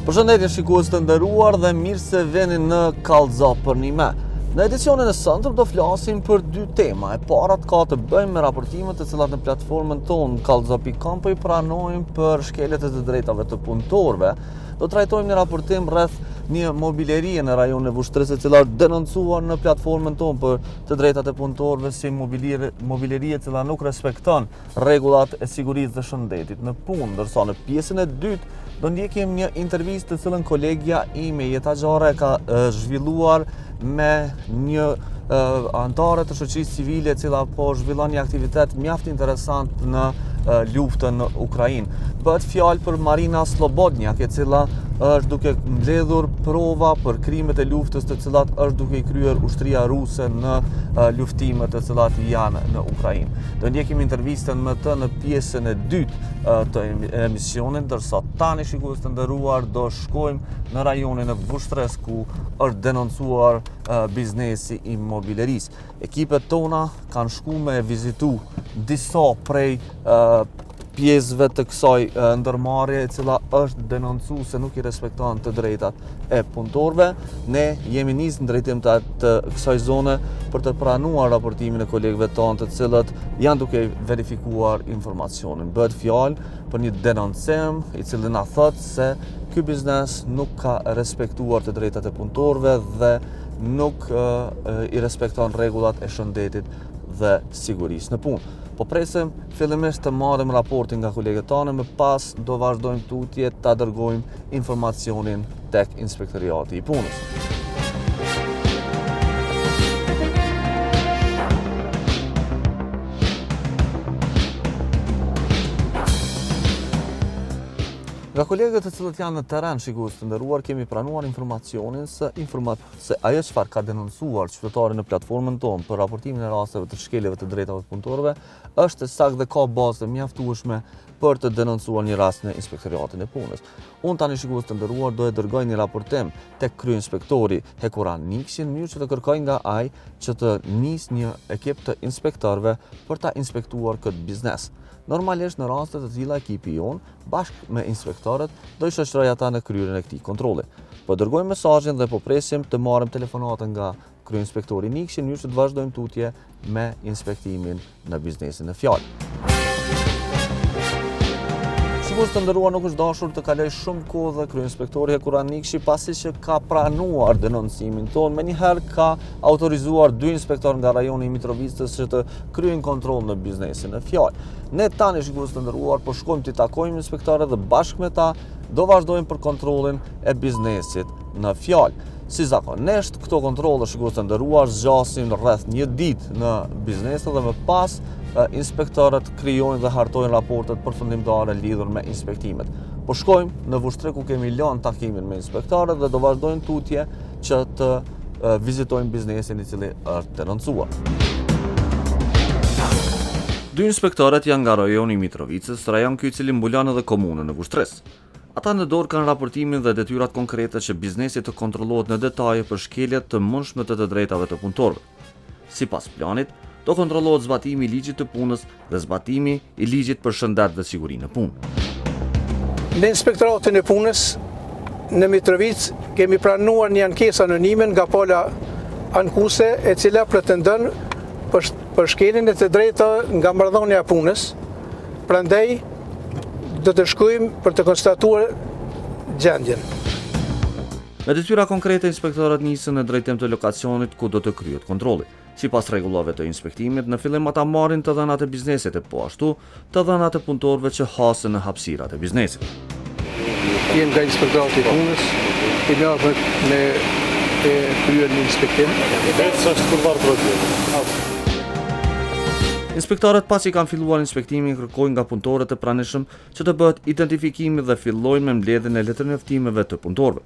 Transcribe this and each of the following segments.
Përshëndetje shikues të nderuar dhe mirë se veni në Kallxo për një me. Në edicionin e sotëm do flasim për dy tema. E para ka të bëjmë me raportimet të cilat në platformën tonë Kallxo.com po I pranojmë për shkeljet e të drejtave të punëtorëve. Do trajtojmë një raportim rreth një mobilerie në rajonin e Vushtrës e cila është denoncuar në platformën tonë për të drejtat e punëtorëve si mobilerie e cila nuk respekton rregullat e sigurisë dhe shëndetit në punë, ndërsa në pjesën e dytë do ndjekim një intervistë të cilën kolegja ime jetagjare ka zhvilluar me një antare të shoqërisë civile e cila po zhvillon një aktivitet mjaft interesant në luftën në Ukrainë. Bëhet fjalë për Marina Slobodnjak, e cila është duke mbledhur prova për krimet e luftës të cilat është duke I kryer ushtria ruse në luftimet të cilat janë në Ukrainë. Do ndjekim intervistën me të në pjesën e dytë të emisionit, ndërsa tani shikues të nderuar do shkojmë në rajonin e Vushtrës ku është denoncuar biznesi I mobilerisë. Ekipet tona kanë shkuar me vizitu disa prej pjesëve të kësaj ndërmarrje e cila është denoncuar se nuk I respekton të drejtat e punëtorëve. Ne jemi nisë në drejtim të kësaj zone për të pranuar raportimin e kolegëve tonë të cilët janë duke verifikuar informacionin. Bëhet fjalë për një denoncim I cili na thotë se ky biznes nuk ka respektuar të drejtat e punëtorëve dhe nuk I respekton rregullat e shëndetit dhe sigurisë në punë. Po presim fillimisht të marrim raportin nga kolegët tanë, më pas do vazhdojmë tutje ta dërgojmë informacionin tek inspektoriati I punës. Nga kolegët të cilët janë në teren shikues të nderuar kemi pranuar informacionin se ajo çfarë ka denoncuar qytetari në platformën tonë për raportimin e rasteve të shkeljeve të drejtave të punëtorëve është saktë dhe ka bazë të mjaftueshme për të denoncuar një rast në inspektoriatin e punës. Unë tani shikues të nderuar do e dërgoj një raportim tek kryeinspektori ndiqni në mënyrë që të kërkoj nga ai që të nis një ekip të inspektorëve për ta inspektuar këtë biznes. Normalisht në raste të tilla ekipi jon bashkë me inspektorët do I shoqëroj ata në kryerjen e këtij kontrolli. Po dërgojmë mesazhin dhe po presim të marrim telefonatën nga kryeinspektori ndiqni në mënyrë që të vazhdojmë tutje me inspektimin në biznesin e fjalë. Shikues të nderuar, nuk është dashur të kaloj shumë kohë dhe kryeinspektori ndiqni pasi që ka pranuar denoncimin tonë, menjëherë ka autorizuar 2 inspektorë nga rajoni I Mitrovicës që të kryejnë kontroll në biznesin e fjalë. Ne tani shikues të nderuar po shkojmë të takojmë inspektorët dhe bashkë me ta do vazhdojmë për kontrollin e biznesit në fjalë. Si zakonisht, këto kontrolle shikues të nderuar zgjasin rreth një ditë në biznes dhe më pas inspektorët krijojnë dhe hartojnë raportet përfundimtare lidhur me inspektimet. Po shkojmë në Vushtrë ku kemi lënë takimin me inspektorët dhe do vazhdojmë tutje që të vizitojmë biznesin I cili është denoncuar. 2 inspektorët janë nga rajoni I Mitrovicës, rajon ky I cili mbulon edhe komunën e Vushtrës. Ata në dorë kanë raportimin dhe detyrat konkrete që biznesi të kontrollohet në detaje për shkeljet të mundshme të drejtave të punëtorëve. Sipas planit, do kontrollohet zbatimi I ligjit të punës dhe zbatimi I ligjit për shëndet dhe sigurinë në punë. Në inspektoratin e punës në Mitrovic kemi pranuar një ankesë anonime nga pala ankuese e cila pretendon për shkeljen e të drejtave nga marrëdhënia e punës. Prandaj do të shkojmë për të konstatuar gjendjen. Me detyra konkrete, inspektorët nisën në drejtim të lokacionit ku do të kryhet kontrolli. Sipas rregullave të inspektimit, në fillim ata marrin të dhënat e biznesit e po ashtu të dhënat e punëtorëve që hasen në hapësirat e biznesit. Jem nga inspektorati I punës, I merr me kryer një inspektim. Vetë është kurvar problemi. Inspektorët pasi kanë filluar inspektimin kërkojnë nga punëtorët e pranishëm që të bëhet identifikimi dhe fillojnë me mbledhjen e letërnjoftimeve të punëtorëve.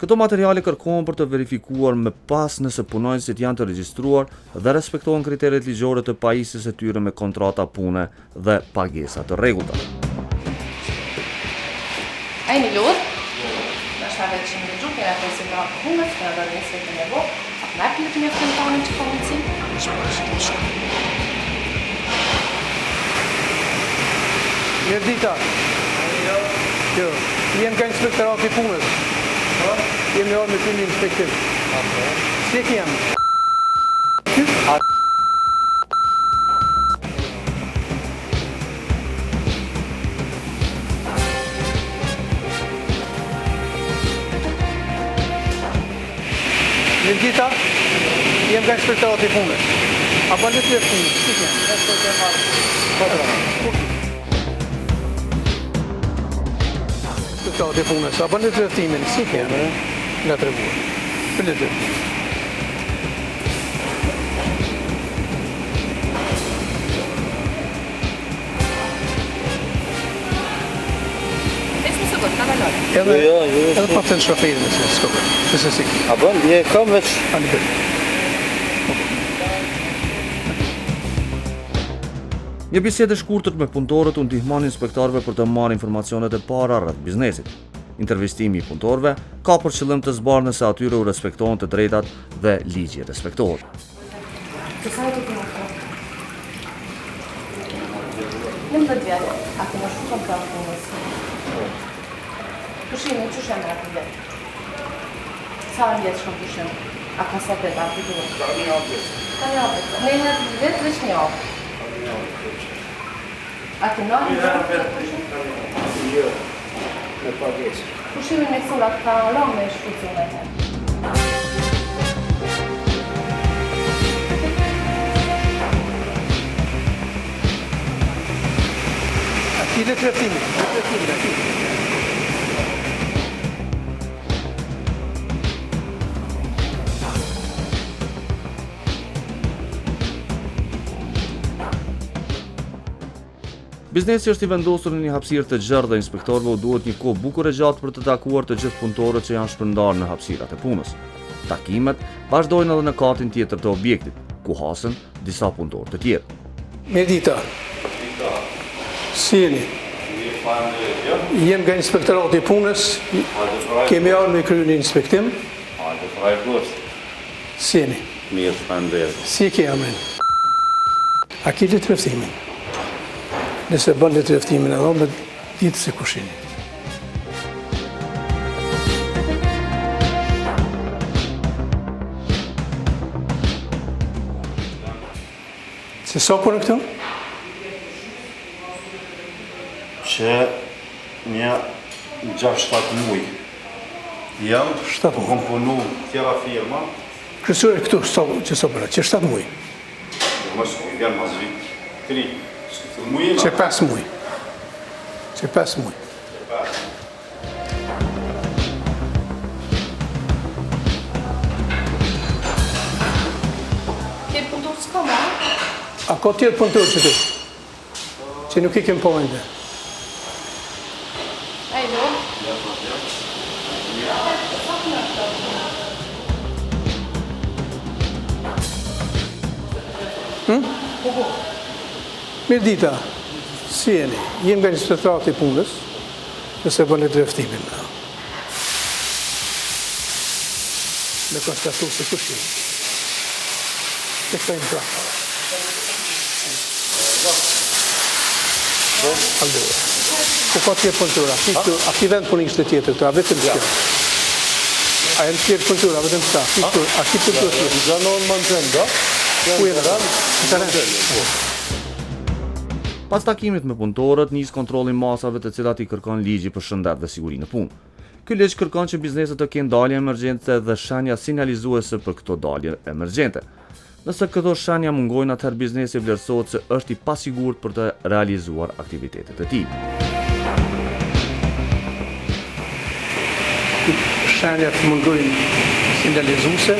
Këto materiale kërkohen për të verifikuar më pas nëse punonjësit janë të regjistruar dhe respektohen kriteret ligjore të pajisjes së tyre me kontrata pune dhe pagesa të rregullta. Ai një lutë? është arreqin dhe gjuke e konsidera punës, që në dhe njësve të nebo, me plëtë një fëntonin që komici. Mirë dita. Jo, jem nga inspektorati i punës. Jem në orë me kryeni inspektim. Si e jem? Mirë dita, jem nga inspektorati i punës. A bën të të punës, si jem? Inspektorati i punës, a bën të rëftimin, si jem? Nga të rebuar. Për në të. Edhe pa të në shoferin, se s'kopër. Nëse si. A bën, je kam veç. Ani bërë. Një bisedë e shkurtër me punëtorët u ndihmon inspektorëve për të marrë informacionet e para rreth biznesit. Intervistimi i punëtorëve ka për qëllim të zbarë nëse atyre u respektohen të drejtat dhe ligji respektohet. Në më vjetë, a të në shumë të punës. Pushimi, që shemë në të vjetë? Sa vjetë shumë pushim? A ka sa vetë atë të duhet? Ka një apet. Ne në vetë veç një apet. A të në vetë pushim? Jo, me pagesë. Pushimin me kësurat ka la me shkucionet e. Ati dhe të rëftimi, Biznesi është i vendosur në një hapësirë të gjerë dhe inspektorëve u duhet një kohë bukur e gjatë për të takuar të gjithë punëtorët që janë shpërndarë në hapësirat e punës. Takimet vazhdojnë edhe në katin tjetër të objektit, ku hasen disa punëtorë të tjerë. Mirë dita. Si jeni? Jem nga inspektorati i punës, kemi ardhur me kryer një inspektim. Si jeni? Mirë, faleminderit. Si e ke amen? A ke të rëftimin? Nëse bën të rëftimin edhe me ditë se kushini. Se sa për në këtu? Që një 6-7 muj jam, Shtatë muj. kom punu tjera firma, Kryesore këtu, që sa për, që 7 muj, mos ku vjen mas vit 3. Muj që 5 muj. Që 5 muj. Këtë punëtur s'ka ma? A ka tjetë punëtor që tu? Që nuk i kem po ende. A i do? Mirë dita, si jeni? Jem nga inspektorati i punës, nëse bën të rëftimin. Me konstatu se kush jeni. Të këtajnë pra. Allora, ku ka tjerë punëtura? A ki vend punë ishte tjetër këtu, a vetëm kjo? A e në tjerë punëtura, vetëm këta? A ki punëtura tjetër? Zanon më në gjenda, Ku e në? Pas takimit me punëtorët, nis kontrolli masave të cilat i kërkon ligji për shëndet dhe siguri në punë. Ky ligj kërkon që bizneset të kenë dalje emergjente dhe shenja sinjalizuese për këto dalje emergjente. Nëse këto shenja mungojnë, atëherë biznesi vlerësohet se është i pasigurt për të realizuar aktivitetet e tij. Shenjat mungojnë sinjalizuese.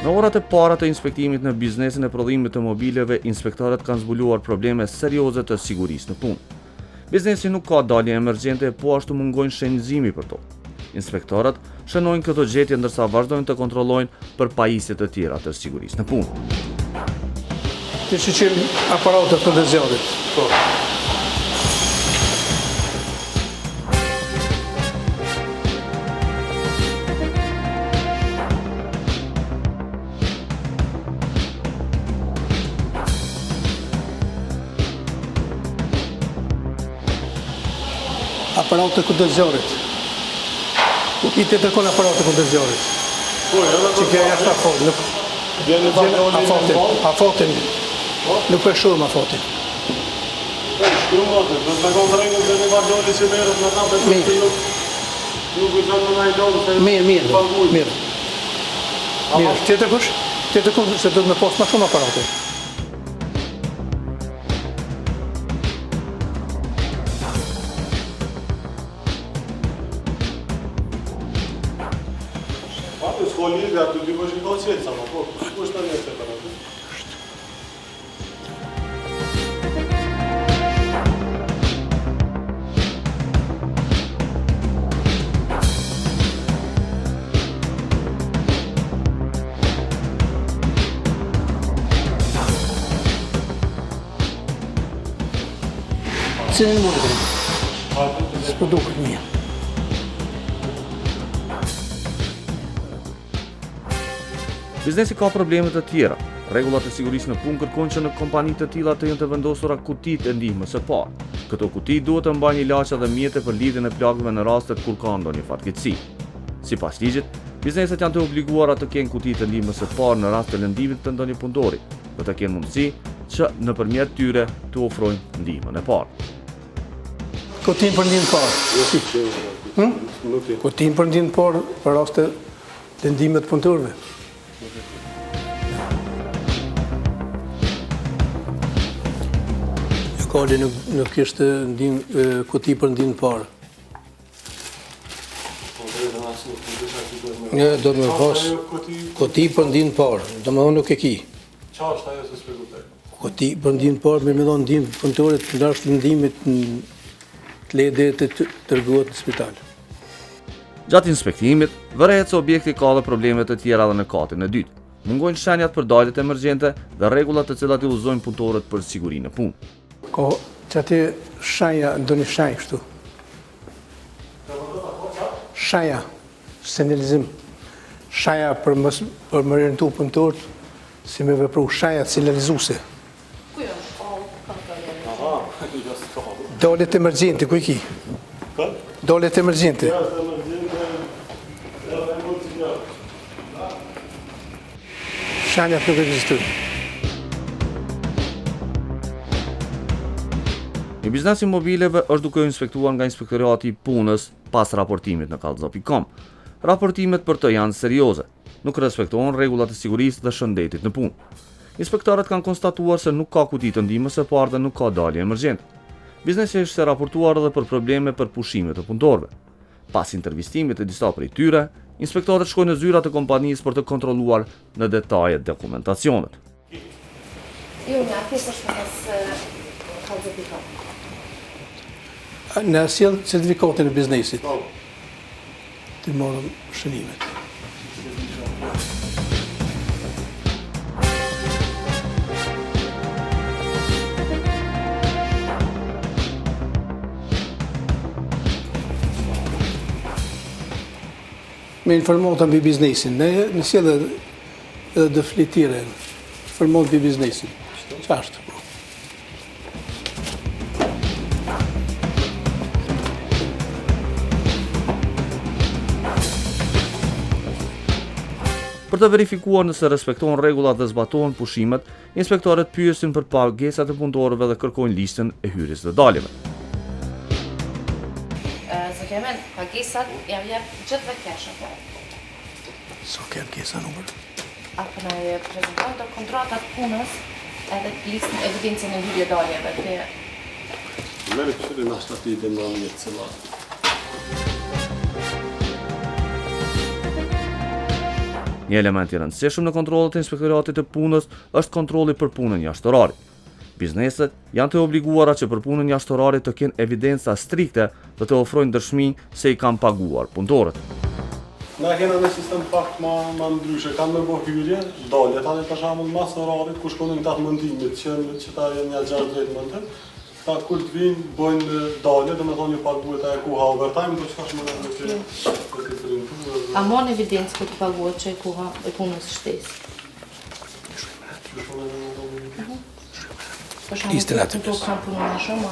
Në orat e para të inspektimit në biznesin e prodhimit të mobileve, inspektorët kanë zbuluar probleme serioze të sigurisë në punë. Biznesi nuk ka dalje emergjente, po ashtu mungojnë shenzimi për to. Inspektorët shënojnë këto gjetje ndërsa vazhdojnë të kontrollojnë për pajisje të tjera të sigurisë në punë. Ti shiqim aparatet të ndëzjarit. Aparatet të ndëzjarit. I të tërkon aparatet të ndëzjarit. Që kjo jashtë afot. Afotin. Nuk e shumë afotin. Mirë. Tjetër kush? Tjetër kush se do të me posë ma shumë aparatin. Lidhja të dy bëshin ka qëtë sa po është të një qëtë atë? Cine në mundë kërëm? Së përduket një. Biznesi ka probleme të tjera. Rregullat e sigurisë në punë kërkojnë që në kompani të tilla të jenë të vendosura kutitë e ndihmës së parë. Këto kuti duhet të mbajnë ilaçe dhe mjete për lidhjen e plagëve në rastet kur ka ndonjë fatkeqësi. Sipas ligjit, bizneset janë të obliguara të kenë kuti të ndihmës së parë në rast të lëndimit të ndonjë punëtori, dhe të kenë mundësi që nëpërmjet tyre të ofrojnë ndihmën e parë. Kutin për ndihmën parë. Kutin për ndihmën parë për raste lëndime të punëtorëve. Kali nuk kishte kuti për ndihmën parë. Do me pas kuti për ndihmën parë, do me thonë nuk e ki. Qa është ajo se s'pegutej? Kuti për ndihmën parë, me thonë ndihmë punëtorit të ndarsh ndihmit të lede të tërgohet në spital. Gjatë inspektimit, vërehet se objekti ka dhe probleme të tjera dhe në katin e dytë. Mungojnë shenjat për daljet emergjente dhe rregullat të cilat i udhëzojnë punëtorët për sigurinë në punë. Ka që ati shenja, ndonjë shenjë kështu. Shenja, sinjalizim. Shenja për më orientu punëtorët si me vepru, shenja sinjalizuse. Ku jo? Daljet emergjente, ku i ki? Daljet emergjente. Shenjat nuk ekzistojnë. Një biznes imobileve është duke u inspektuar nga Inspektorati i Punës pas raportimit në Kallxo.com. Raportimet për të janë serioze, nuk respektohen rregullat e sigurisë dhe shëndetit në punë. Inspektorët kanë konstatuar se nuk ka kuti të ndihmës së parë dhe nuk ka dalje emergjente. Biznesi është raportuar edhe për probleme për pushimet të punëtorëve. Pas intervistimit të disa prej tyre, inspektorët shkojnë në zyrat e kompanisë për të kontrolluar në detaje dokumentacionet. Jo, një atis është pas Kallxo.com. Në sjell certifikatin e biznesit. Të marrëm shënimet. Me informata mbi biznesin, në sjell edhe dëflitire, informata mbi biznesin. Ç'është? Për të verifikuar nëse respektohen rregullat dhe zbatohen pushimet, inspektorët pyesin për pagesat e punëtorëve dhe kërkojnë listën e hyrjes dhe daljeve. Zotjemen, pagesat jam jep gjithve kesh, apo? So ke kesa numër? Apo na e prezantojnë të kontratat punës edhe listën evidencën e hyrje daljeve. Meri këshyri në ashtati dhe në mjetë cëllatë. Një element i rëndësishëm në kontrollet e Inspektoratit të Punës është kontrolli për punën jashtërore. Bizneset janë të obliguara që për punën jashtërore të kenë evidenca strikte dhe të ofrojnë dëshmi se i kanë paguar punëtorët. Na kena në sistem pak ma ndryshe, kanë me bo hyrje, dalje tani për shembull mas orarit, ku shkonin këta të mëndimit, që ta jenë një 6 drejt mëndim, ta kur të vinë, bojnë dalje, dhe me thonë një paguet e kuha overtime, do qëka shmë në këtë printu. A mon evidencë për të paguet që e kuha e punës shtesë? Për shembull, këtu kanë punu më shumë, a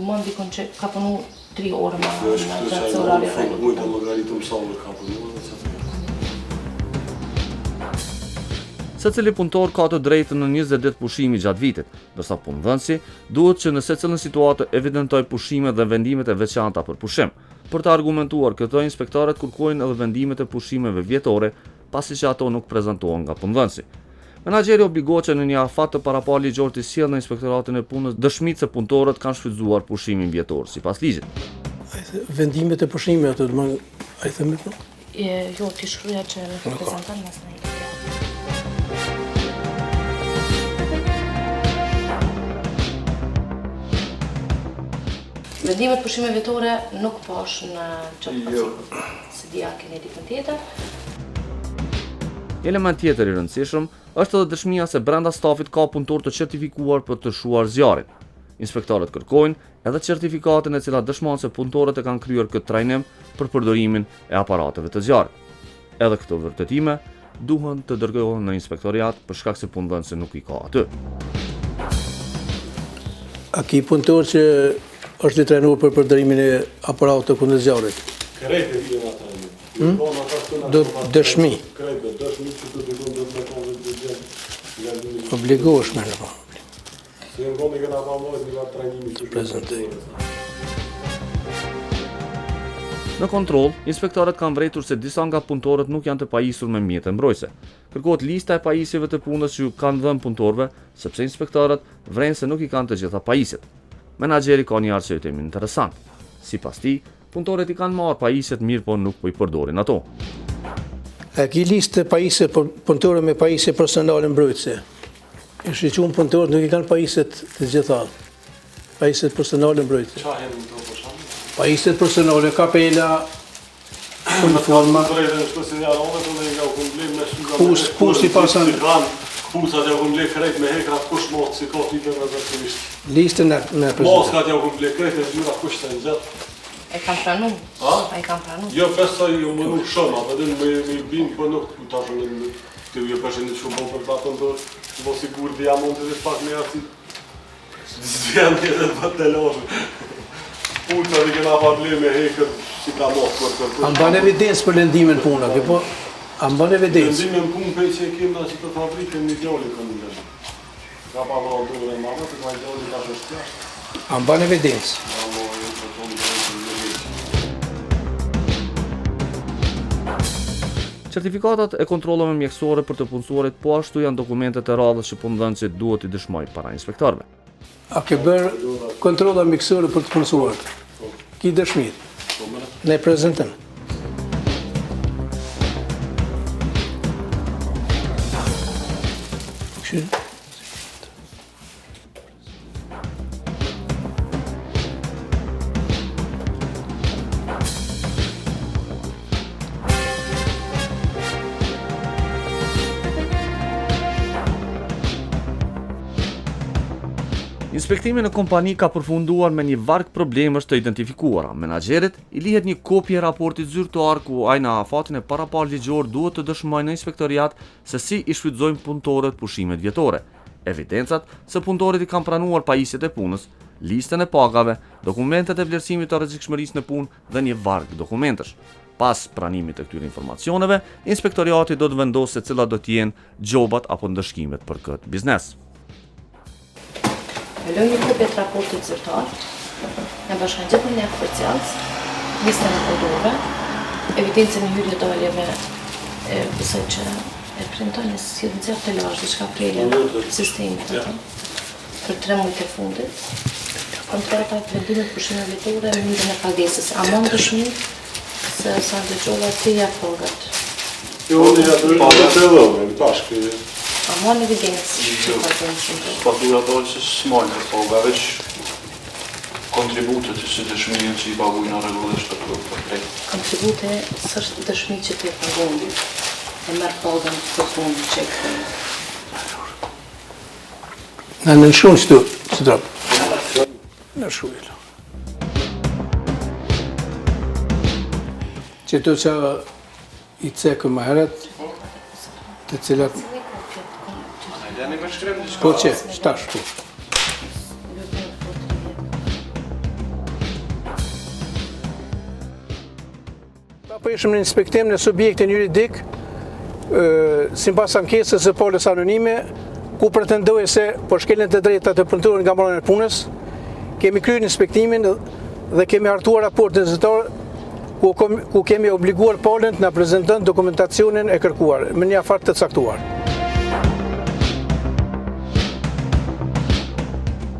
më ndikon që ka punu 3 orë më në gjatë orari rregullt. Mujtë llogaritëm sa orë ka punu. Secili punëtor ka të drejtën në 20 ditë pushimi gjatë vitit, ndërsa punëdhënësi duhet që në secilën situatë evidentoj pushimet dhe vendimet e veçanta për pushim. Për të argumentuar këtë, inspektorët kërkojnë edhe vendimet e pushimeve vjetore, pasi që ato nuk prezantohen nga punëdhënësi. Menaxheri obligohet që në një afat të parapar ligjor të sjellë në inspektoratin e punës dëshmitë se punëtorët kanë shfrytzuar pushimin vjetor sipas ligjit. Vendimet e pushimeve ato do ai themet no? Jo, ti shkruaja që reprezentant mas në Vendimet pushime vjetore nuk pash në qëtë pasit, se dia keni dikën tjetër. Element tjetër i rëndësishëm është edhe dëshmia se brenda stafit ka punëtor të certifikuar për të shuar zjarrin. Inspektorët kërkojnë edhe certifikatin e cila dëshmon se punëtorët e kanë kryer këtë trajnim për përdorimin e aparateve të zjarrit. Edhe këto vërtetime duhen të dërgohen në inspektoriat për shkak se punëdhënësi nuk i ka aty. A ki punëtor që është i trajnuar për përdorimin e aparateve kundër zjarrit? Krejtë e vjen ata. Do dëshmi. Krejtë, dëshmi që të dikon dhe të tonë dhe gjë. Obligoshme në po. Se në vonë i këna pa mojtë një trajnimi që Prezentoj. Në kontroll, inspektorët kanë vërejtur se disa nga punëtorët nuk janë të pajisur me mjete mbrojtëse. Kërkohet lista e pajisjeve të punës që kanë dhënë punëtorëve, sepse inspektorët vrenë se nuk i kanë të gjitha pajisjet. Menaxheri ka një arsyetim interesant. Sipas tij, punëtorët i kanë marrë pajisjet mirë, po nuk po i përdorin ato. A ki listë pajisje për punëtorë me pajisje personale mbrojtëse? E shqyqun punëtorët nuk i kanë pajisjet të gjitha. Pajisjet personale mbrojtëse. qa henë në të përshamë? Pajisjet personale, kapela, uniforma. Pusti pasan. Pusat ja kumë le krejt me hekra kush mos si ka t'i dhe vërtërisht. Listën e prezentoj. Maskat ja kumë le krejt e zhyra kush të njët. E kam pranu? A? E kam pranu? Jo, besoj ju më nuk shumë, atë dhe me bimë, për nuk të ashtë në të ju përshin në shumë për ta pëndor, më sigur dhe jam mund të dhe pak me ati, zvjen një dhe të të lojë. Puta dhe kena parle me hekër, si ka mos për kërë. A mban evidencë për lëndimin puna, po? A mban evidencë? Lëndimin punë për që e kemë në që të fabrikën një gjalli për një lëndë. Ka pa vërë dore e marrë, të ka gjalli ka shështë jashtë. A mban evidencë? Certifikatat e kontrollave mjekësore për të punësorit po ashtu janë dokumentet e radhës që punëdhënësit duhet i dëshmojnë para inspektorëve. A ke bërë kontrolla mjekësore për të punësuar? Ki dëshmit? Ne prezentën. Inspektimi në kompani ka përfunduar me një varg problemesh të identifikuara. Menaxherit i lihet një kopje raportit zyrtar ku ai në afatin e parapar ligjor duhet të dëshmojnë në inspektoriat se si i shfrytëzojnë punëtorët pushimet vjetore, evidencat se punëtorët i kanë pranuar pajisjet e punës, listën e pagave, dokumentet e vlerësimit të rrezikshmërisë në punë dhe një varg dokumentesh. Pas pranimit të këtyre informacioneve, inspektoriati do të vendosë se cilat do të jenë gjobat apo ndëshkimet për këtë biznes. Me lënë një kopje të raportit zyrtar, në bashkangjetën e komercialës, listën e punëtorëve, evidencën e hyrje daljeve, besoj që e printojnë si të nxjerr të lash diçka prej sistemit atë. Për 3 muajt e fundit, kontratat, vendimet pushime vjetore, mënyrën e pagesës. A mund dëshmi se sa dëgjova ti ja pagat? Jo, unë ja të dhëmë, pashkë. A ma në evidencë që ka të në Fakturat dalë se s'majnë të paga, veç kontributet si dëshminë që i pagujnë rregullisht për krejt. Kontribute s'është dëshmi që të pagunë, e merë pagën të punë që e këtënë. Në nëshunë që të drapë. Nëshunë. Që të që i cekën më heret, të cilat... Po që, shtash, po. Po ishëm në inspektim në subjektin juridik, sipas ankesës së palës anonime, ku pretendoj se për shkeljen të drejta të punëtorëve nga marrja e punës, kemi kryer inspektimin dhe kemi hartuar raport nxittar ku kemi obliguar palën të na prezantojnë dokumentacionin e kërkuar me një afat të caktuar.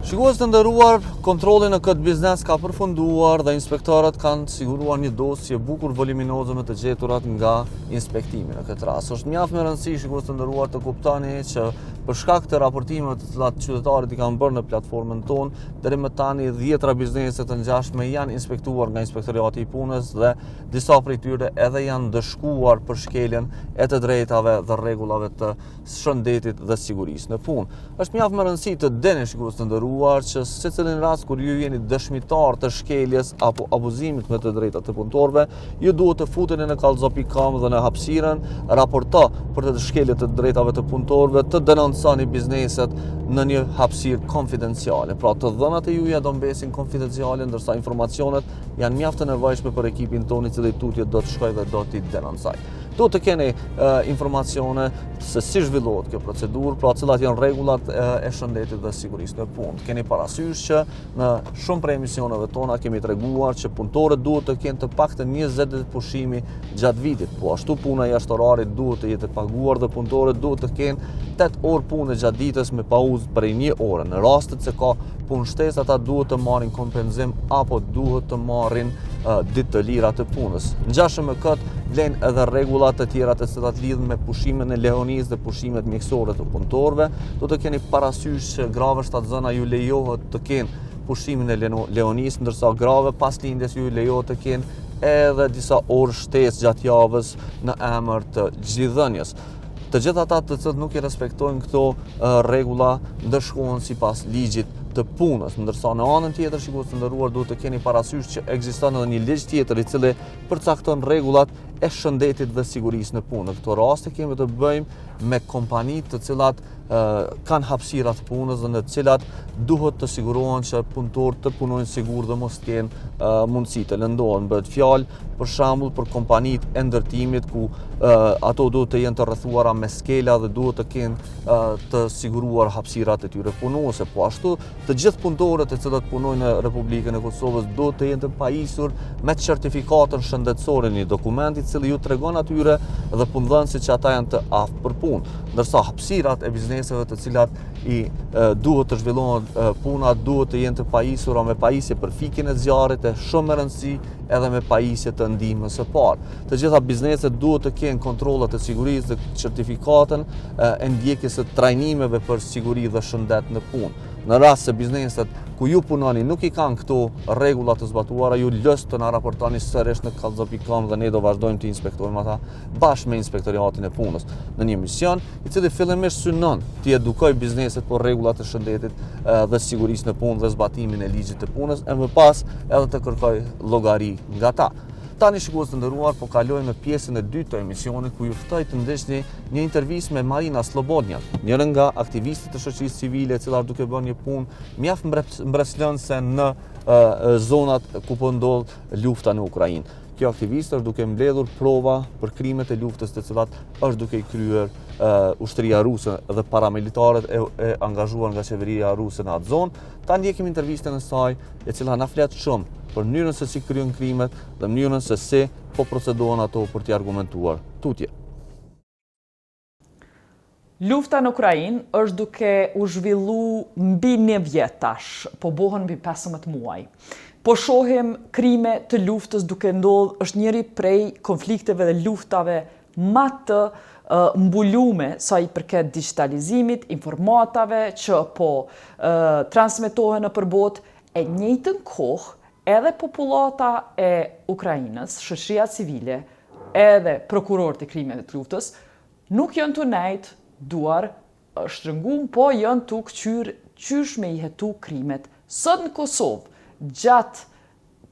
Shikues të nderuar, kontrolli në këtë biznes ka përfunduar dhe inspektorët kanë siguruar një dosje bukur voluminoze me të gjeturat nga inspektimi. Në këtë rast është mjaft me rëndësi, shikues të nderuar, të kuptoni që për shkak të raportimeve të cilat qytetarët i kanë bërë në platformën tonë, deri më tani 10 biznese të ngjashme janë inspektuar nga Inspektorati i Punës dhe disa prej tyre edhe janë dëshkuar për shkeljen e të drejtave dhe rregullave të shëndetit dhe sigurisë në punë. Është mjaft me rëndësi të deni, shikues të nderuar, që secilin rast kur ju jeni dëshmitar të shkeljes apo abuzimit me të drejtat të punëtorëve, ju duhet të futeni në Kallxo.com dhe në hapësirën raporto për të shkelje të drejtave të punëtorëve, të denonconi bizneset në një hapësirë konfidenciale. Pra të dhënat e juaja do mbesin konfidenciale, ndërsa informacionet janë mjaft të nevojshme për ekipin tonë i cili tutje do të shkojë dhe do t'i denoncoj. Do të keni informacione se si zhvillohet kjo procedurë, pra cilat janë rregullat e shëndetit dhe sigurisë në punë. Keni parasysh që në shumë prej emisioneve tona kemi treguar që punëtorët duhet të kenë të paktën 20 ditë pushimi gjatë vitit, po ashtu puna jashtë orarit duhet të jetë e paguar dhe punëtorët duhet të kenë 8 orë punë gjatë ditës me pauzë prej 1 ore. Në rastet se ka punë shtesë, ata duhet të marrin kompenzim apo duhet të marrin ditë të lira të punës. Ngjashëm me këtë vlen edhe rregullat të tjera të cilat lidhen me pushimin e lehonisë dhe pushimet mjekësore të punëtorëve. Do të keni parasysh që grave shtatzëna ju lejohet të kenë pushimin e lehonisë, ndërsa grave pas lindjes ju lejohet të kenë edhe disa orë shtesë gjatë javës në emër të gjithëdhënies. Të gjithë ata të cilët nuk i respektojnë këto rregulla ndëshkohen sipas ligjit të punës, ndërsa në anën tjetër, shikues të nderuar, duhet të keni parasysh që ekziston edhe një ligj tjetër i cili përcakton rregullat e shëndetit dhe sigurisë në punë. Në këto raste kemi të bëjmë me kompanitë të cilat kanë hapësira të punës dhe në të cilat duhet të sigurohen që punëtorët të punojnë sigur dhe mos kenë mundësi të lëndohen. Bëhet fjalë për shembull për kompanitë e ndërtimit ku ato duhet të jenë të rrethuara me skela dhe duhet të kenë të siguruar hapësirat e tyre punuese. Po ashtu të gjithë punëtorët e cilët punojnë në Republikën e Kosovës duhet të jenë të pajisur me certifikatën shëndetësore, një dokument i cili ju tregon atyre dhe punëdhënësit që ata janë të aftë për punë. Ndërsa hapësirat e bizneseve të cilat duhet të zhvillohen puna duhet të jenë të pajisura me pajisje për fikjen e zjarrit, e shumë e rëndësishme edhe me pajisje të ndihmës së parë. Të gjitha bizneset duhet të kenë kontrollat e sigurisë dhe certifikatën e ndjekjes së trajnimeve për siguri dhe shëndet në punë. Në rast se bizneset ku ju punoni nuk i kanë këto rregulla të zbatuara, ju lës të na raportoni sërish në Kallxo.com dhe ne do vazhdojmë të inspektojmë ata bashkë me Inspektoratin e Punës në një mision i cili fillimisht synon të edukojë bizneset për rregullat e shëndetit dhe sigurisë në punë dhe zbatimin e ligjit të punës, e më pas edhe të kërkojë llogari nga ta. Tani shikues të nderuar, po kalojmë në pjesën e dytë të emisionit ku ju ftoj të ndeshni një intervistë me Marina Slobodnjan, njërin nga aktivistët e shoqërisë civile e cila duke bërë një punë mjaft mbretëlënëse në zonat ku po ndodh lufta në Ukrainë. Kjo aktivist është duke mbledhur prova për krimet e luftës të cilat është duke i kryer ushtria ruse dhe paramilitarët e angazhuar nga qeveria ruse në atë zonë. Ta ndjekim intervistën e saj e cila na flet shumë për mënyrën se si kryen krimet dhe mënyrën se si po procedohen ato për t'i argumentuar tutje. Lufta në Ukrainë është duke u zhvillu mbi 1 vjet tash, po bohen mbi 15 muaj. Po shohim krime të luftës duke ndodhur, është njëri prej konflikteve dhe luftave më të mbulume sa i përket digitalizimit, informatave që po transmetohen në përbot, e njëjtën kohë edhe populata e Ukrainës, shoqëria civile, edhe prokurorët e krimeve të luftës, nuk janë të nejtë duar shtrëngum, po janë të këqyrë qysh me i hetu krimet. Sot në Kosovë, gjatë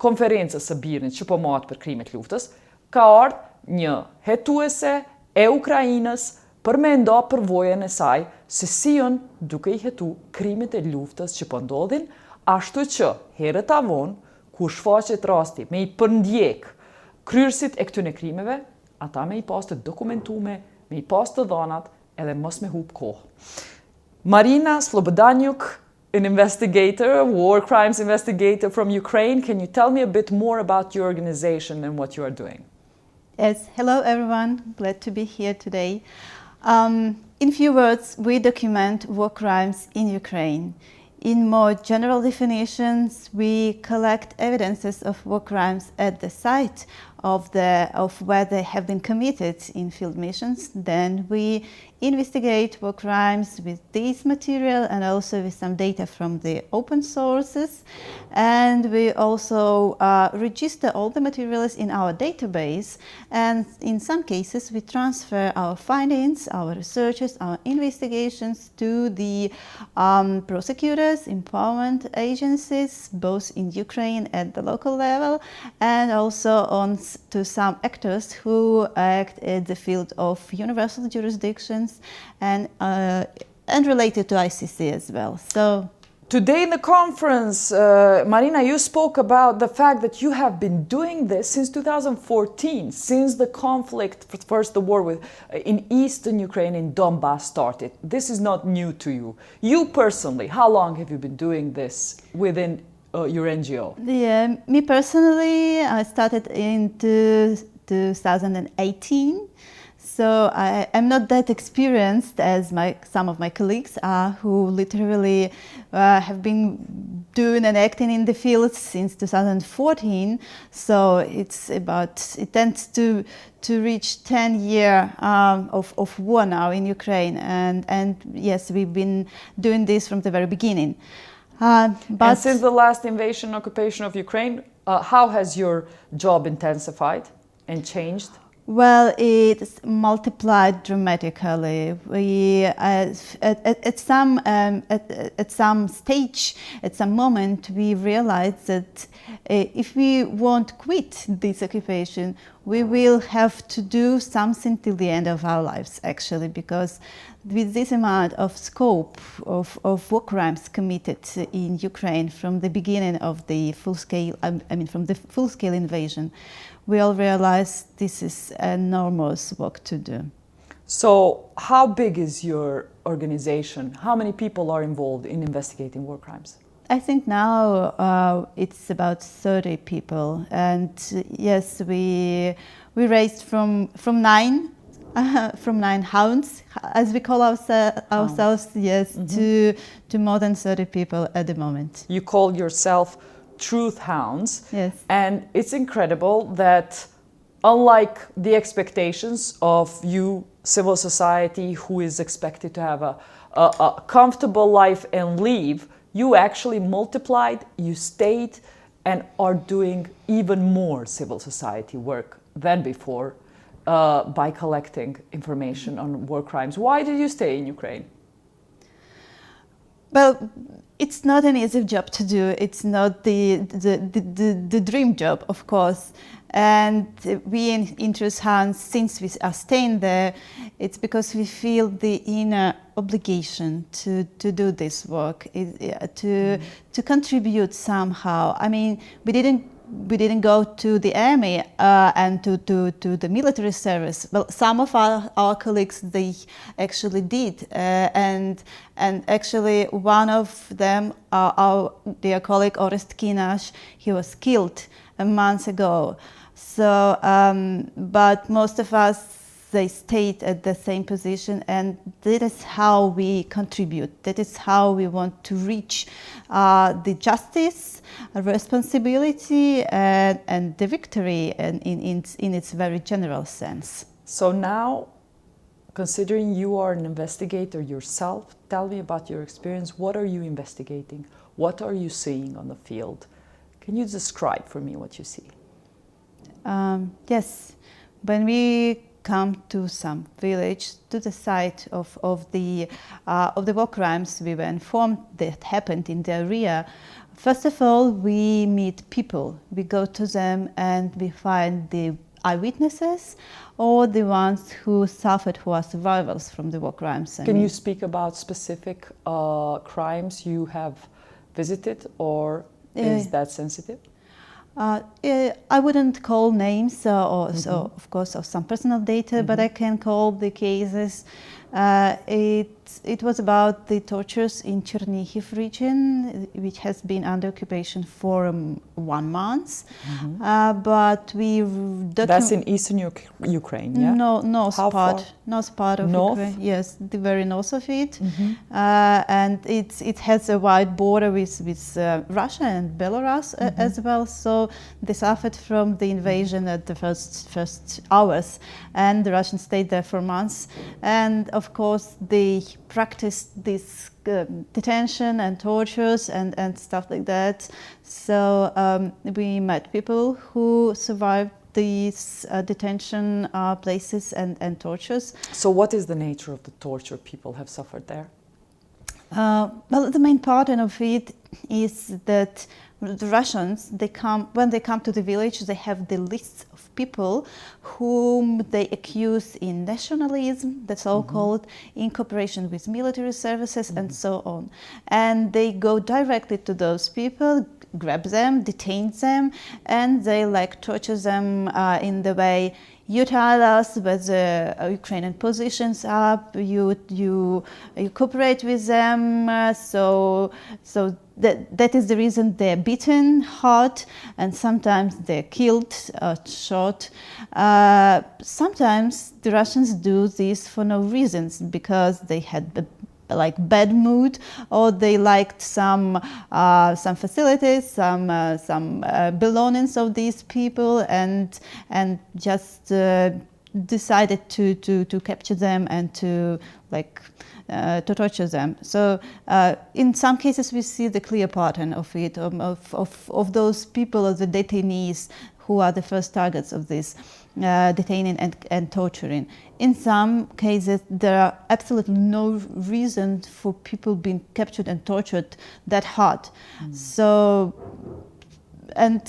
konferencës së Birnit që po matë për krimet luftës, ka ardhur një hetuese e Ukrainës për me nda përvojën e saj se si janë duke i hetu krimet e luftës që po ndodhin, ashtu që herët avon, ku shfaqet rasti me i përndjek kryrësit e këtyne krimeve, ata me i pas të dokumentume, me i pas të dhanat, edhe mos me hup kohë. Marina Slobodanyuk, an investigator, a war crimes investigator from Ukraine, can you tell me a bit more about your organization and what you are doing? Yes, hello everyone, glad to be here today. In few words, we document war crimes in Ukraine. In more general definitions, we collect evidences of war crimes at the site of where they have been committed in field missions. Then we investigate war crimes with this material and also with some data from the open sources. And we also register all the materials in our database. And in some cases, we transfer our findings, our researches, our investigations to the prosecutors, empowerment agencies, both in Ukraine at the local level, and also to some actors who act in the field of universal jurisdictions and related to ICC as well. So today in the conference, Marina, you spoke about the fact that you have been doing this since 2014, since the conflict, first the war in eastern Ukraine, in Donbass started. This is not new to you. You personally, how long have you been doing this within your NGO? Yeah, me personally, I started in 2018. So I am not that experienced as some of my colleagues are, who literally have been doing and acting in the field since 2014. So it tends to reach 10 years of war now in Ukraine. And yes, we've been doing this from the very beginning. And since the last invasion and occupation of Ukraine, how has your job intensified and changed? Well, it's multiplied dramatically. We, at some stage, at some moment, we realized that if we won't quit this occupation, we will have to do something till the end of our lives, actually, because with this amount of scope of war crimes committed in Ukraine from the beginning of the full-scale, from the full-scale invasion, we all realize this is enormous work to do. So how big is your organization? How many people are involved in investigating war crimes? I think now it's about 30 people, and yes, we raised from 9 hounds, as we call ourselves, yes, to more than 30 people at the moment. You call yourself truth hounds. Yes. And it's incredible that, unlike the expectations of you, civil society, who is expected to have a comfortable life and leave, you actually multiplied, you stayed, and are doing even more civil society work than before by collecting information on war crimes. Why did you stay in Ukraine? Well, it's not an easy job to do. It's not the dream job, of course. And we in Truth Hounds, since we are staying there, it's because we feel the inner obligation to do this work, to contribute somehow. I mean, we didn't go to the army and to the military service. Well, some of our colleagues, they actually did. And actually one of them, our dear colleague Orest Kinash, he was killed a month ago. So, but most of us, they stayed at the same position, and that is how we contribute. That is how we want to reach the justice, responsibility, and the victory in its very general sense. So now, considering you are an investigator yourself, tell me about your experience. What are you investigating? What are you seeing on the field? Can you describe for me what you see? Yes, when we come to some village, to the site of the war crimes we were informed that happened in the area, first of all, we meet people. We go to them and we find the eyewitnesses or the ones who suffered, who are survivors from the war crimes. Can you speak about specific crimes you have visited, or is that sensitive? I wouldn't call names so of course, of some personal data, but I can call the cases. It was about the tortures in Chernihiv region, which has been under occupation for 1 month. But we That's in eastern Ukraine, yeah? No, north How part, far? north part of North? Ukraine. Yes, the very north of it, and it has a wide border with Russia and Belarus as well. So they suffered from the invasion at the first hours, and the Russians stayed there for months. And of course, they practiced this detention and tortures and stuff like that. So we met people who survived these detention places and tortures. So what is the nature of the torture people have suffered there? Well, the main pattern of it is that the Russians, when they come to the village, they have the lists of people whom they accuse in nationalism, that's all called, in cooperation with military services and so on. And they go directly to those people, grab them, detain them, and they torture them in the way, you tell us where the Ukrainian positions are, you cooperate with them, so that is the reason they're beaten hard, and sometimes they're killed, shot. Sometimes the Russians do this for no reasons, because they had bad mood, or they liked some facilities, some belongings of these people, and just decided to capture them and to torture them. So in some cases we see the clear pattern of it, of those people, of the detainees, who are the first targets of this detaining and torturing. In some cases, there are absolutely no reason for people being captured and tortured that hard. So, and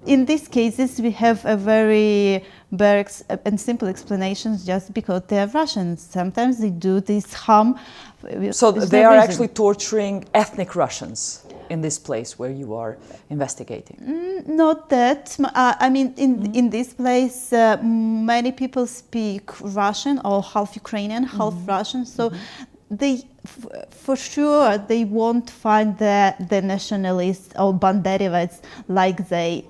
in these cases, we have a very bare and simple explanations, just because they are Russians. Sometimes they do this harm. So they are actually torturing ethnic Russians in this place where you are investigating? Not that. I mean, in this place, many people speak Russian, or half Ukrainian, half Russian. So they, for sure, they won't find the nationalists or banderovites, like they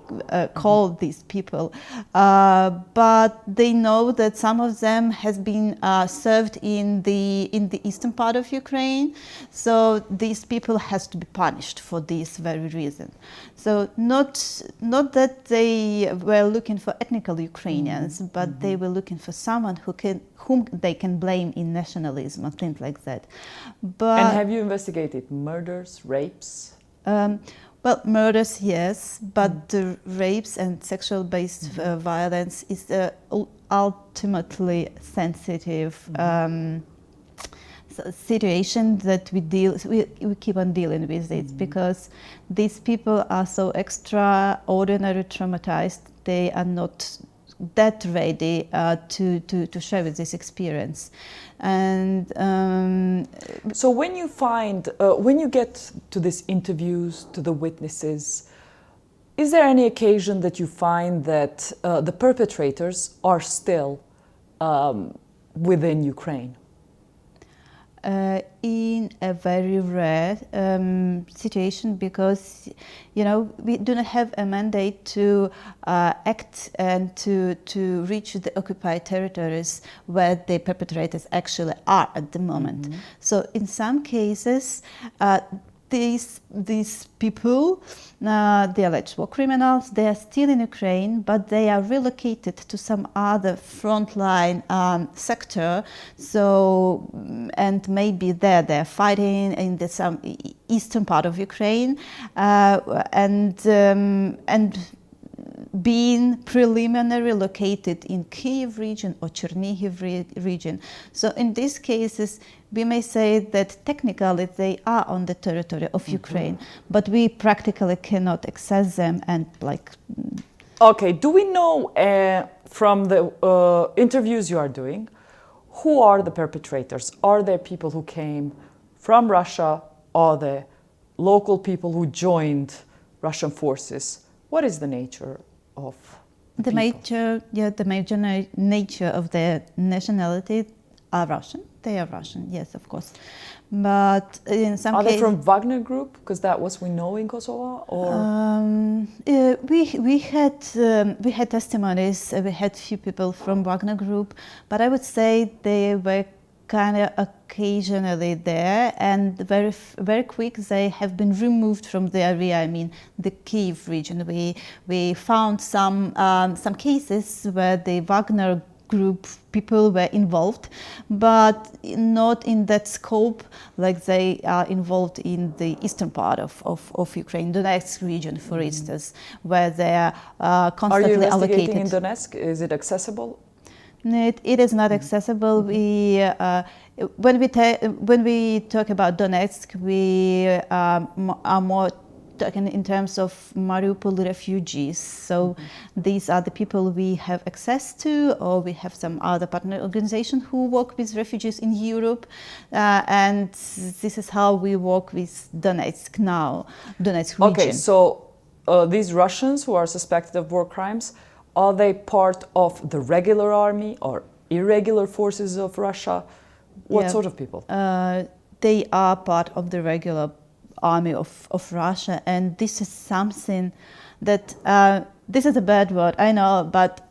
call these people. But they know that some of them has been served in the eastern part of Ukraine. So these people has to be punished for this very reason. So not that they were looking for ethnical Ukrainians, but they were looking for someone whom they can blame in nationalism and things like that. But and have you investigated murders, rapes? Well, murders, yes, but the rapes and sexual-based violence is ultimately sensitive situation that we keep on dealing with it, because these people are so extraordinary traumatized. They are not that ready to share with this experience. And so when you find, when you get to these interviews, to the witnesses, is there any occasion that you find that the perpetrators are still within Ukraine? In a very rare situation, because we do not have a mandate to act and to reach the occupied territories where the perpetrators actually are at the moment. So in some cases, these people, the alleged war criminals, they are still in Ukraine, but they are relocated to some other frontline sector. So, and maybe they're fighting in the some eastern part of Ukraine, and being preliminarily located in Kyiv region or Chernihiv region. So in these cases, we may say that technically they are on the territory of Ukraine, but we practically cannot access them and like... Okay, do we know from the interviews you are doing, who are the perpetrators? Are there people who came from Russia? Are there local people who joined Russian forces? What is the nature of the major nature of their nationality are Russian. They are Russian, yes, of course. But in some cases, are they from Wagner Group? Because that was we know in Kosovo, or we had testimonies. We had few people from Wagner Group, but I would say they were kind of occasionally there, and very quick they have been removed from the area. I mean, the Kyiv region. We found some cases where the Wagner Group people were involved, but not in that scope like they are involved in the eastern part of Ukraine, Donetsk region, for instance, where they are constantly allocated. Are you investigating in Donetsk? Is it accessible? It is not accessible. When we talk about Donetsk, we are more talking in terms of Mariupol refugees. So these are the people we have access to, or we have some other partner organizations who work with refugees in Europe, and this is how we work with Donetsk now, Donetsk region. Okay, so these Russians who are suspected of war crimes, are they part of the regular army or irregular forces of Russia? What sort of people? They are part of the regular army of Russia, and this is something that, this is a bad word, I know, but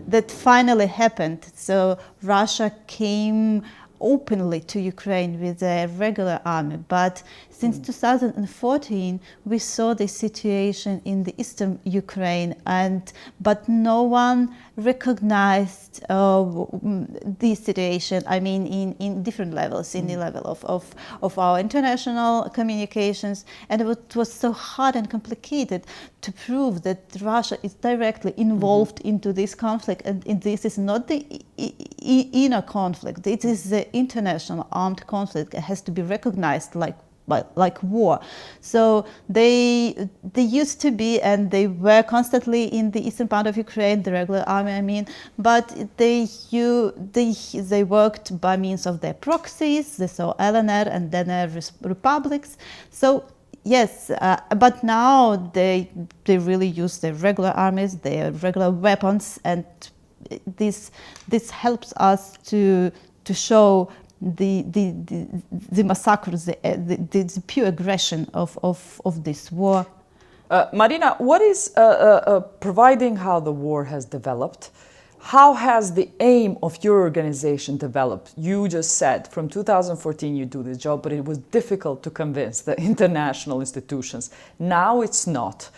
that finally happened. So Russia came openly to Ukraine with a regular army, but since 2014 we saw this situation in the eastern Ukraine, but no one recognized this situation. I mean, in different levels, in the level of our international communications, and it was so hard and complicated to prove that Russia is directly involved into this conflict, and this is not the inner conflict. It is the international armed conflict. It has to be recognized like war. So they used to be, and they were constantly in the eastern part of Ukraine, the regular army, I mean, but they worked by means of their proxies, the so LNR and DNR republics. So yes, but now they really use their regular armies, their regular weapons, and this helps us to show the massacres, the pure aggression of this war. Marina, what is, providing how the war has developed, how has the aim of your organization developed? You just said from 2014 you do this job, but it was difficult to convince the international institutions. Now it's not.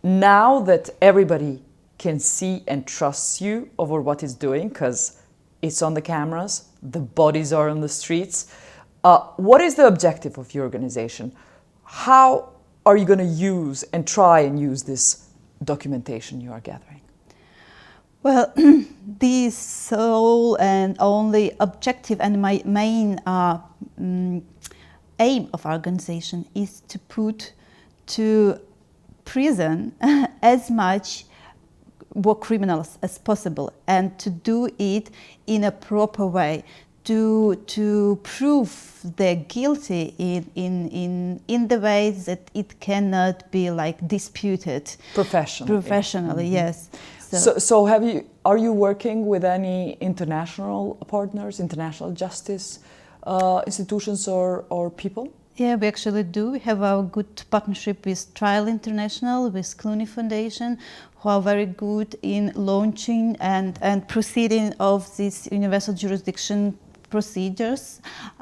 Now that everybody can see and trust you over what it's doing, because it's on the cameras, the bodies are on the streets. What is the objective of your organization? How are you going to use and try and use this documentation you are gathering? Well, the sole and only objective and my main aim of our organization is to put to prison as much war criminals as possible, and to do it in a proper way, to prove they're guilty in the way that it cannot be like disputed professionally. Yes. So are you working with any international partners, international justice institutions or people? Yeah, we actually do. We have a good partnership with Trial International, with Clooney Foundation, who are very good in launching and proceeding of this universal jurisdiction procedures.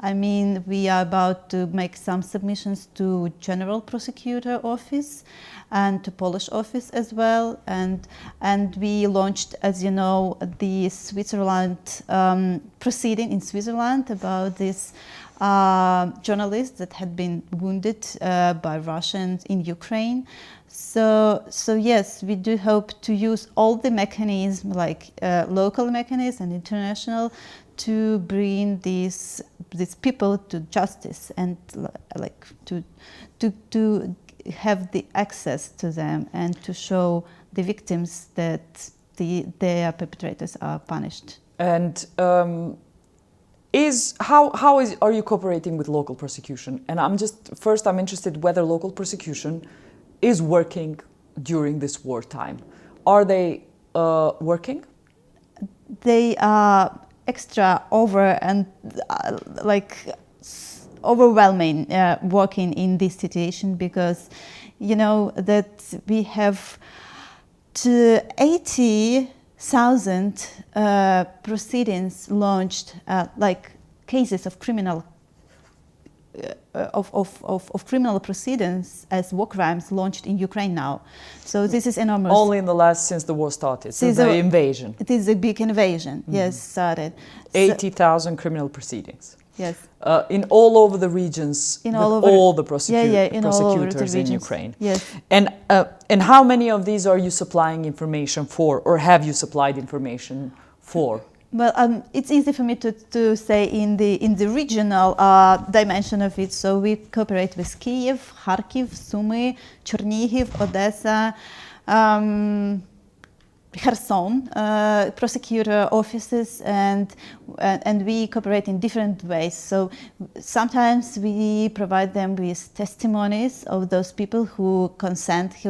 I mean, we are about to make some submissions to General Prosecutor Office and to Polish office as well. And we launched, as you know, the Switzerland proceeding in Switzerland about this journalist that had been wounded by Russians in Ukraine. So yes, we do hope to use all the mechanisms, like local mechanisms and international, to bring these people to justice and like to have the access to them and to show the victims that their perpetrators are punished. And are you cooperating with local prosecution? And I'm interested whether local prosecution is working during this wartime. Are they working? They are overwhelming working in this situation, because you know that we have 80,000 proceedings launched, like cases of criminal criminal proceedings as war crimes launched in Ukraine now. So this is enormous. Only since the war started, since the invasion. It is a big invasion, yes, started. 80,000 criminal proceedings. Yes. In all over the regions, all the prosecutors in Ukraine. Yes. And how many of these are you supplying information for, or have you supplied information for? Well, it's easy for me to say in the regional dimension of it. So we cooperate with Kyiv, Kharkiv, Sumy, Chernihiv, Odessa, Kherson prosecutor offices, and we cooperate in different ways. So sometimes we provide them with testimonies of those people who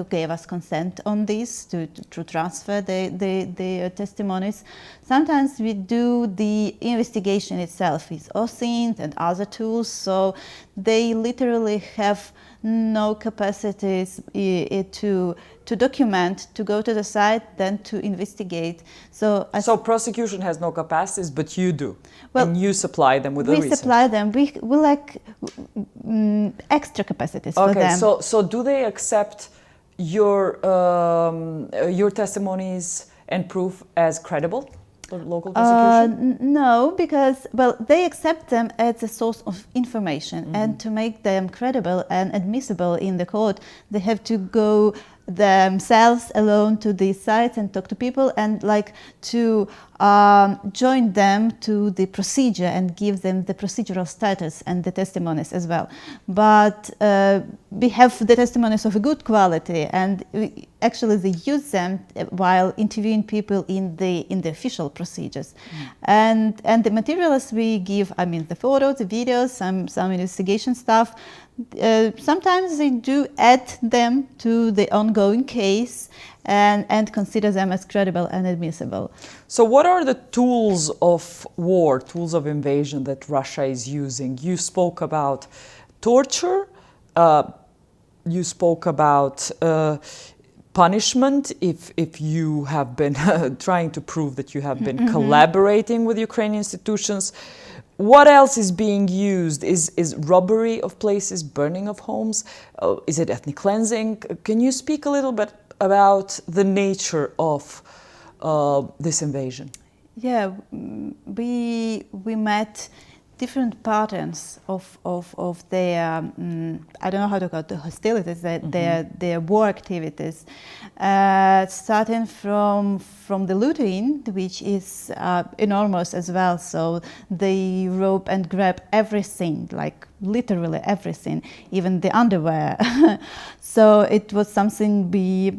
gave us consent on this to transfer their testimonies. Sometimes we do the investigation itself with OSINT and other tools. So they literally have no capacities to document, to go to the site, then to investigate. So prosecution has no capacities, but you do, and you supply them with the research. We supply them. We like extra capacities for them. So do they accept your testimonies and proof as credible? Local prosecution? No, because they accept them as a source of information, and to make them credible and admissible in the court, they have to go themselves alone to these sites and talk to people, and to join them to the procedure and give them the procedural status and the testimonies as well. But we have the testimonies of a good quality, and actually they use them while interviewing people in the official procedures. And the materials we give, I mean the photos, the videos, some investigation stuff, sometimes they do add them to the ongoing case and consider them as credible and admissible. So what are the tools of war, tools of invasion that Russia is using? You spoke about torture, you spoke about punishment if you have been trying to prove that you have been collaborating with Ukrainian institutions. What else is being used? Is robbery of places, burning of homes? Is it ethnic cleansing? Can you speak a little bit about the nature of this invasion? Yeah, we met different patterns of their I don't know how to call it, the hostilities, their war activities, starting from the looting, which is enormous as well. So they rob and grab everything, like literally everything, even the underwear. So it was something we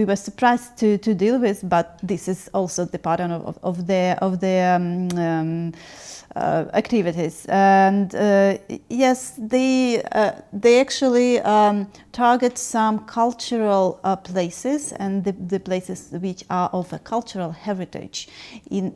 were surprised to deal with, but this is also the pattern of their activities. And yes, they actually target some cultural places, and the places which are of a cultural heritage in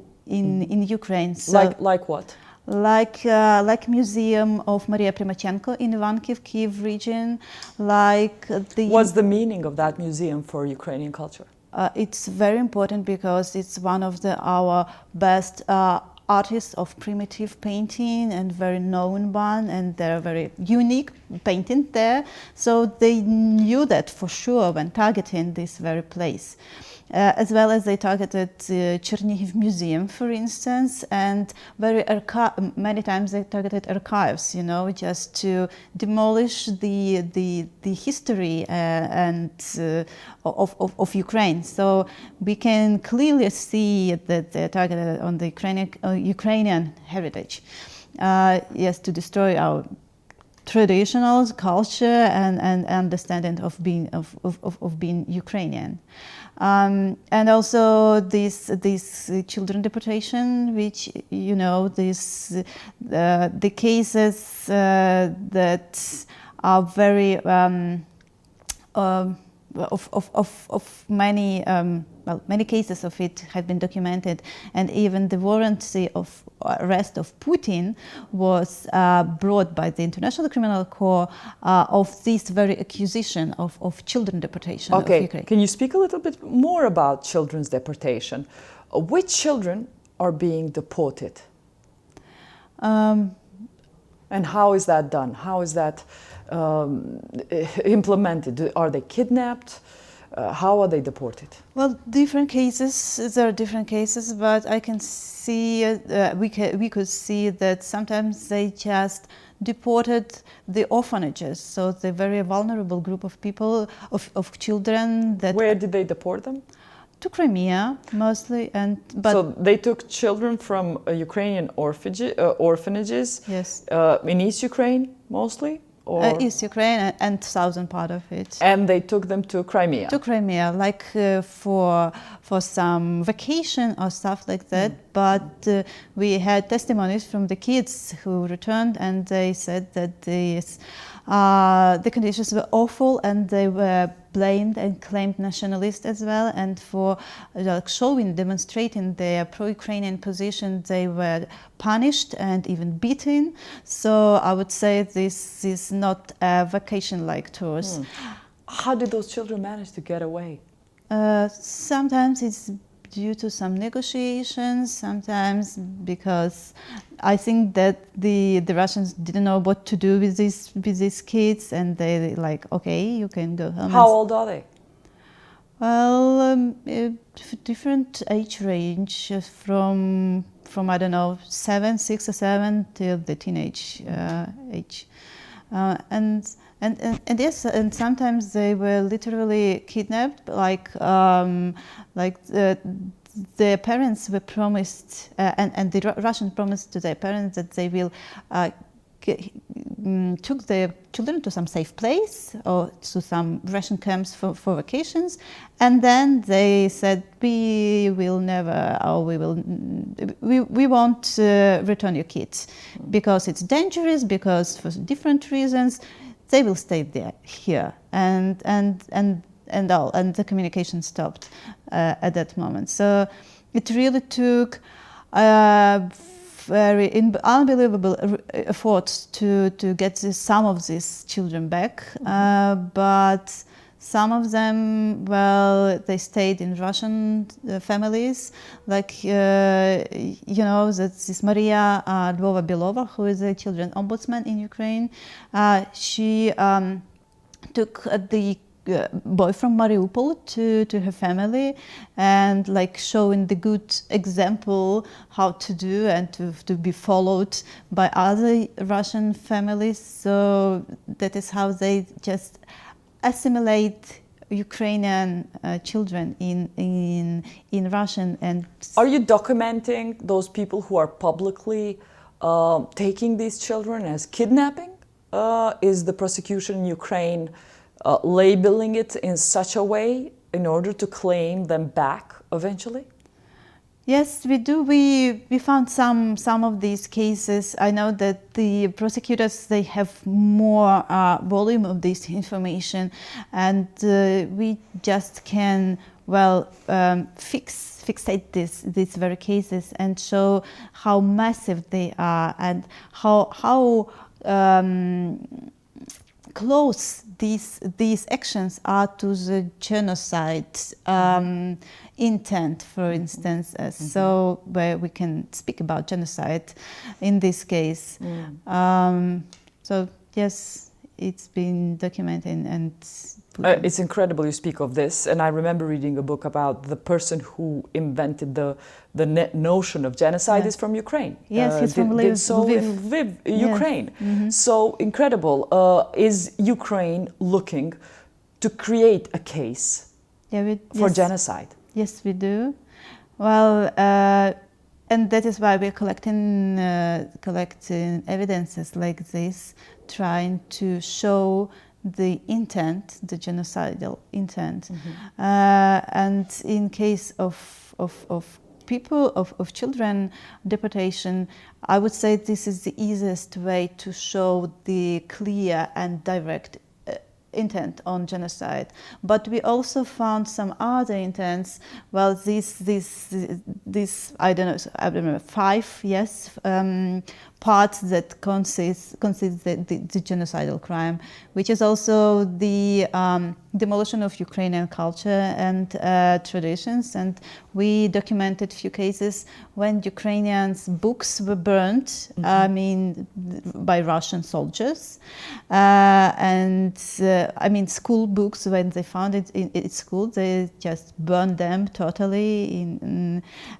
Ukraine. So like what? Like Museum of Maria Primachenko in Ivankiv, Kyiv region, What's the meaning of that museum for Ukrainian culture? It's very important because it's one of our best artists of primitive painting and very known one, and there are very unique painting there. So they knew that for sure when targeting this very place. As well as they targeted Chernihiv Museum, for instance, and many times they targeted archives, you know, just to demolish the history of Ukraine. So we can clearly see that they're targeted on the Ukrainian heritage. Yes, to destroy our traditional culture and understanding of being Ukrainian. And also this children deportation, which, you know, the cases that are very of many many cases of it have been documented, and even the warranty of arrest of Putin was brought by the International Criminal Court of this very accusation of children deportation of Ukraine. Can you speak a little bit more about children's deportation? Which children are being deported? And how is that done? How is that implemented? Are they kidnapped? How are they deported? Well, different cases. There are different cases, but I can see we could see that sometimes they just deported the orphanages, so the very vulnerable group of people, of children. That where did they deport them? To Crimea mostly, so they took children from Ukrainian orphanages. Yes. In East Ukraine mostly. East Ukraine and southern part of it. And they took them to Crimea? To Crimea, like for some vacation or stuff like that. But we had testimonies from the kids who returned, and they said that the conditions were awful, and they were blamed and claimed nationalist as well, and for demonstrating their pro-Ukrainian position, they were punished and even beaten. So I would say this is not a vacation-like tours. How did those children manage to get away? Sometimes it's due to some negotiations, sometimes because I think that the Russians didn't know what to do with these kids, and they like, okay, you can go home. How old are they? Well, different age range from I don't know 6 or 7 till the teenage age, and yes, and sometimes they were literally kidnapped, like their parents were promised, and the Russians promised to their parents that they will took their children to some safe place or to some Russian camps for vacations, and then they said, we won't return your kids because it's dangerous, because for different reasons. They will stay here, and the communication stopped at that moment. So it really took very unbelievable efforts to get some of these children back, but some of them, well, they stayed in Russian families, like, you know, that's this Maria Lvova-Belova, who is a children ombudsman in Ukraine. She took the boy from Mariupol to her family, and like showing the good example how to do and to be followed by other Russian families. So that is how they just assimilate Ukrainian children in Russian. And are you documenting those people who are publicly taking these children as kidnapping? Is the prosecution in Ukraine labeling it in such a way in order to claim them back eventually? Yes, we do. We found some of these cases. I know that the prosecutors, they have more volume of this information, and we just can fixate these very cases and show how massive they are and how close these actions are to the genocide intent, for instance. So where we can speak about genocide in this case. So yes, it's been documented and it's incredible you speak of this, and I remember reading a book about the person who invented the notion of genocide is from Ukraine. Yes, he's from did so Lviv. in Lviv, Ukraine. So incredible. Is Ukraine looking to create a case for genocide? Yes, we do. Well, and that is why we're collecting evidences like this, trying to show the intent, the genocidal intent. And in case of people, of children deportation, I would say this is the easiest way to show the clear and direct intent on genocide. But we also found some other intents. Well, this I don't know 5 parts that consist the genocidal crime, which is also the demolition of Ukrainian culture and traditions. And we documented few cases when Ukrainians' books were burnt, I mean, by Russian soldiers. And I mean, school books, when they found it in school, they just burned them totally.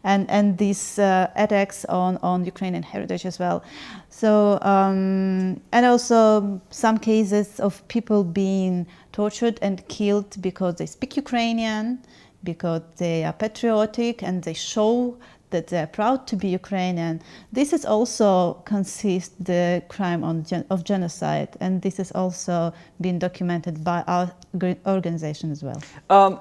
And these attacks on Ukrainian heritage as well. So, and also some cases of people being tortured and killed because they speak Ukrainian, because they are patriotic and they show that they're proud to be Ukrainian. This is also consists the crime of genocide, and this has also been documented by our organization as well.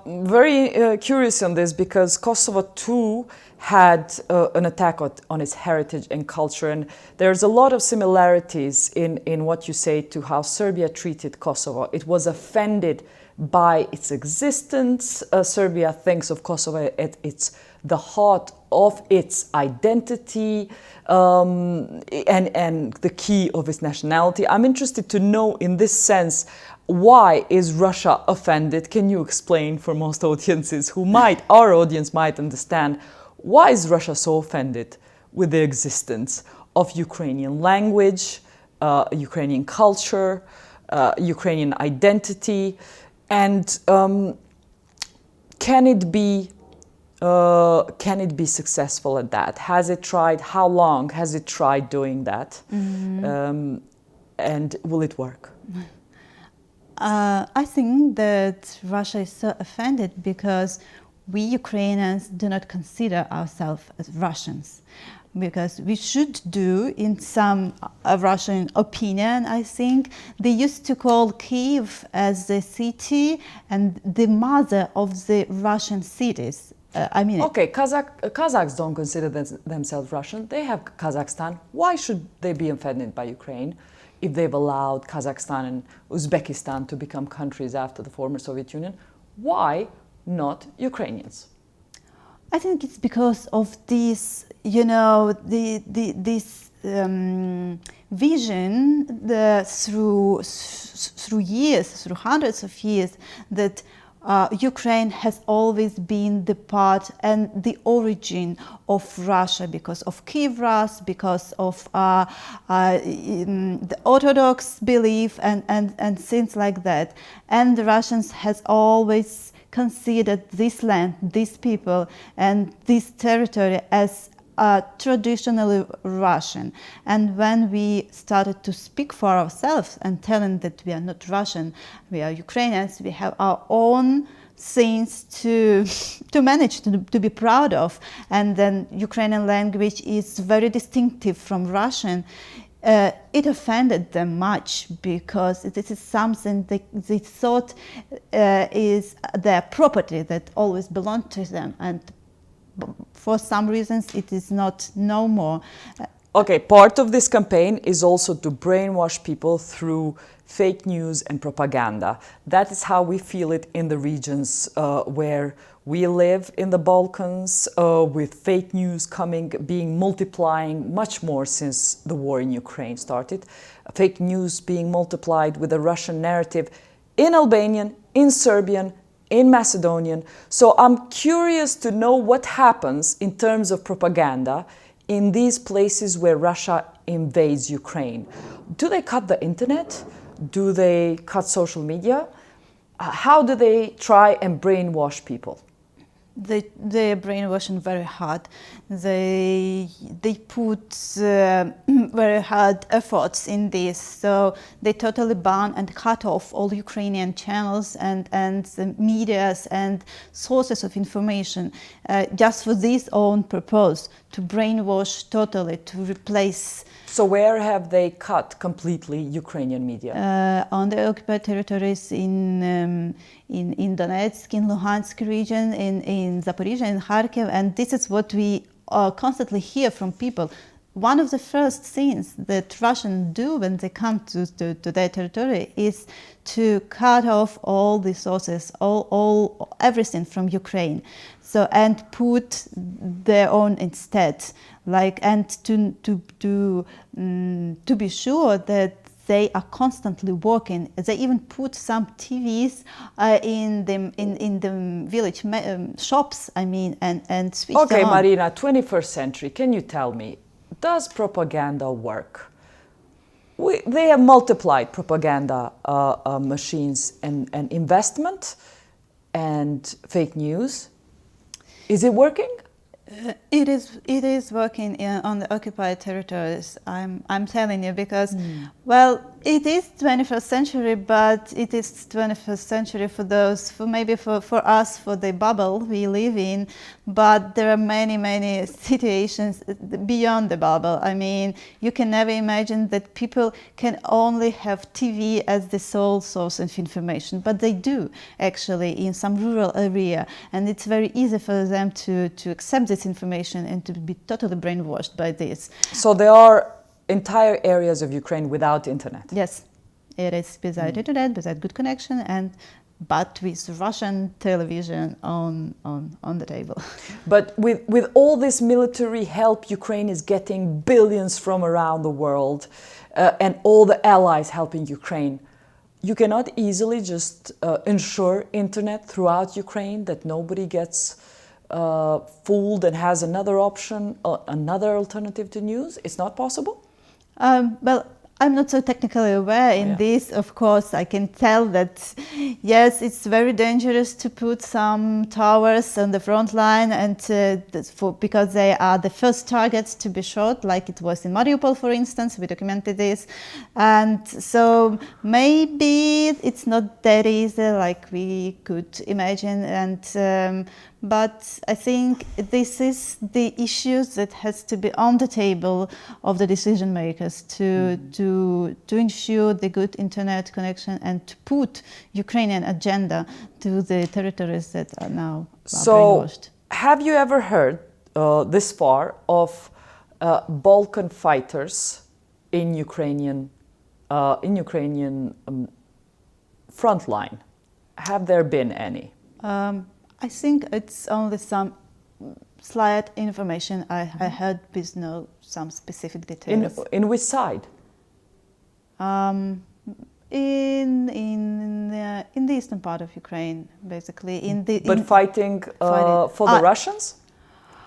Very curious on this, because Kosovo too had an attack on its heritage and culture, and there's a lot of similarities in what you say to how Serbia treated Kosovo. It was offended by its existence. Serbia thinks of Kosovo at the heart of its identity and the key of its nationality. I'm interested to know, in this sense, why is Russia offended? Can you explain for most audiences our audience might understand, why is Russia so offended with the existence of Ukrainian language, Ukrainian culture, Ukrainian identity, and can it be successful at that? Has it tried? How long has it tried doing that? And will it work? I think that Russia is so offended because we Ukrainians do not consider ourselves as Russians, because we should do, in some Russian opinion, I think, they used to call Kyiv as the city and the mother of the Russian cities. Okay, Kazakhs don't consider themselves Russian. They have Kazakhstan. Why should they be offended by Ukraine if they've allowed Kazakhstan and Uzbekistan to become countries after the former Soviet Union? Why not Ukrainians? I think it's because of this, this vision through years, through hundreds of years, that Ukraine has always been the part and the origin of Russia, because of Kiev Rus, because of the Orthodox belief and things like that. And the Russians has always considered this land, these people, and this territory as traditionally Russian. And when we started to speak for ourselves and telling that we are not Russian, we are Ukrainians, we have our own things to manage, to be proud of, and then Ukrainian language is very distinctive from Russian, it offended them much, because this is something they thought is their property that always belonged to them, and for some reasons it is not no more. Okay, part of this campaign is also to brainwash people through fake news and propaganda. That is how we feel it in the regions where We live in the Balkans with fake news being multiplying much more since the war in Ukraine started. Fake news being multiplied with a Russian narrative in Albanian, in Serbian, in Macedonian. So I'm curious to know what happens in terms of propaganda in these places where Russia invades Ukraine. Do they cut the internet? Do they cut social media? How do they try and brainwash people? They brainwashing very hard. They put very hard efforts in this. So they totally ban and cut off all Ukrainian channels and medias and sources of information just for this own purpose, to brainwash totally, to replace. So where have they cut completely Ukrainian media? On the occupied territories in Donetsk, in Luhansk region, in Zaporizhia, in Kharkiv, and this is what we constantly hear from people. One of the first things that Russians do when they come to their territory is to cut off all the sources, everything from Ukraine, so and put their own instead, and to be sure that they are constantly working. They even put some TVs in the village shops. And switch them on. Okay, Marina, 21st century. Can you tell me, does propaganda work? They have multiplied propaganda machines and investment and fake news. Is it working? It is working on the occupied territories. I'm telling you, because well, it is 21st century, but it is 21st century for us, for the bubble we live in. But there are many situations beyond the bubble. I mean, you can never imagine that people can only have TV as the sole source of information, but they do actually in some rural area, and it's very easy for them to accept this information and to be totally brainwashed by this. So there are entire areas of Ukraine without internet? Yes, it is without internet, without good connection, but with Russian television on the table. But with all this military help Ukraine is getting, billions from around the world, and all the allies helping Ukraine, you cannot easily just ensure internet throughout Ukraine, that nobody gets fooled and has another option, another alternative to news? It's not possible? Well, I'm not so technically aware in this. Of course, I can tell that, yes, it's very dangerous to put some towers on the front line, and because they are the first targets to be shot, like it was in Mariupol, for instance. We documented this. And so maybe it's not that easy like we could imagine. But I think this is the issues that has to be on the table of the decision makers to ensure the good internet connection and to put Ukrainian agenda to the territories that are now brainwashed. Have you ever heard this far of Balkan fighters in Ukrainian front line? Have there been any? I think it's only some slight information I heard with some specific details. In which side? In the eastern part of Ukraine, basically. Fighting for the Russians,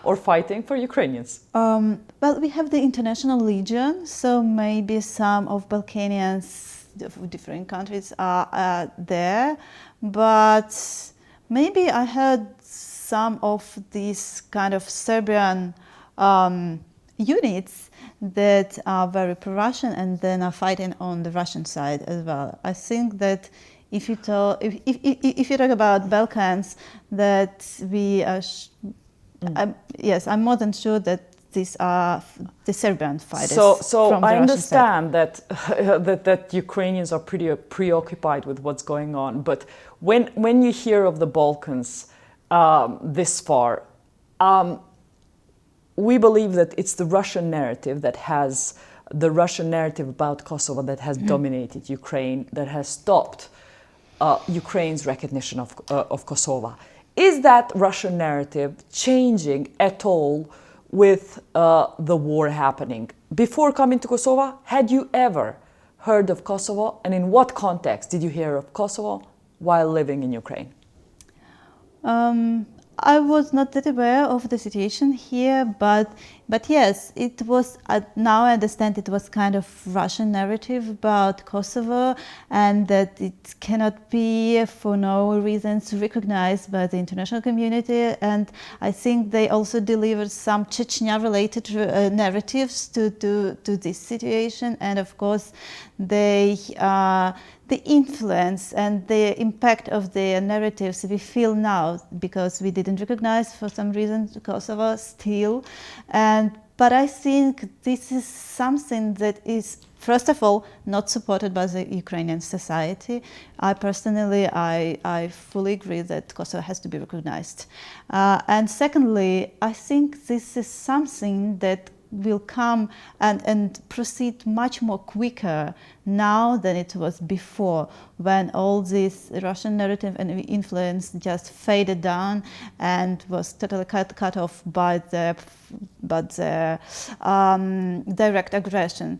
or fighting for Ukrainians? Well, we have the International Legion, so maybe some of Balkanians of different countries are there, but maybe I heard some of these kind of Serbian units that are very pro-Russian and then are fighting on the Russian side as well. I think that if you talk about Balkans, that we are, yes, I'm more than sure that these are the Serbian fighters. So I understand that Ukrainians are pretty preoccupied with what's going on, but when you hear of the Balkans this far, we believe that it's the Russian narrative about Kosovo that has dominated Ukraine, that has stopped Ukraine's recognition of Kosovo. Is that Russian narrative changing at all with the war happening? Before coming to Kosovo, had you ever heard of Kosovo, and in what context did you hear of Kosovo while living in Ukraine? I was not that aware of the situation here, but yes, it was. Now I understand it was kind of Russian narrative about Kosovo, and that it cannot be for no reasons recognized by the international community. And I think they also delivered some Chechnya-related narratives to this situation, and of course, they. The influence and the impact of their narratives we feel now, because we didn't recognize for some reason Kosovo still. But I think this is something that is, first of all, not supported by the Ukrainian society. I personally, I fully agree that Kosovo has to be recognized. And secondly, I think this is something that will come and proceed much more quicker now than it was before, when all this Russian narrative and influence just faded down and was totally cut off by the direct aggression.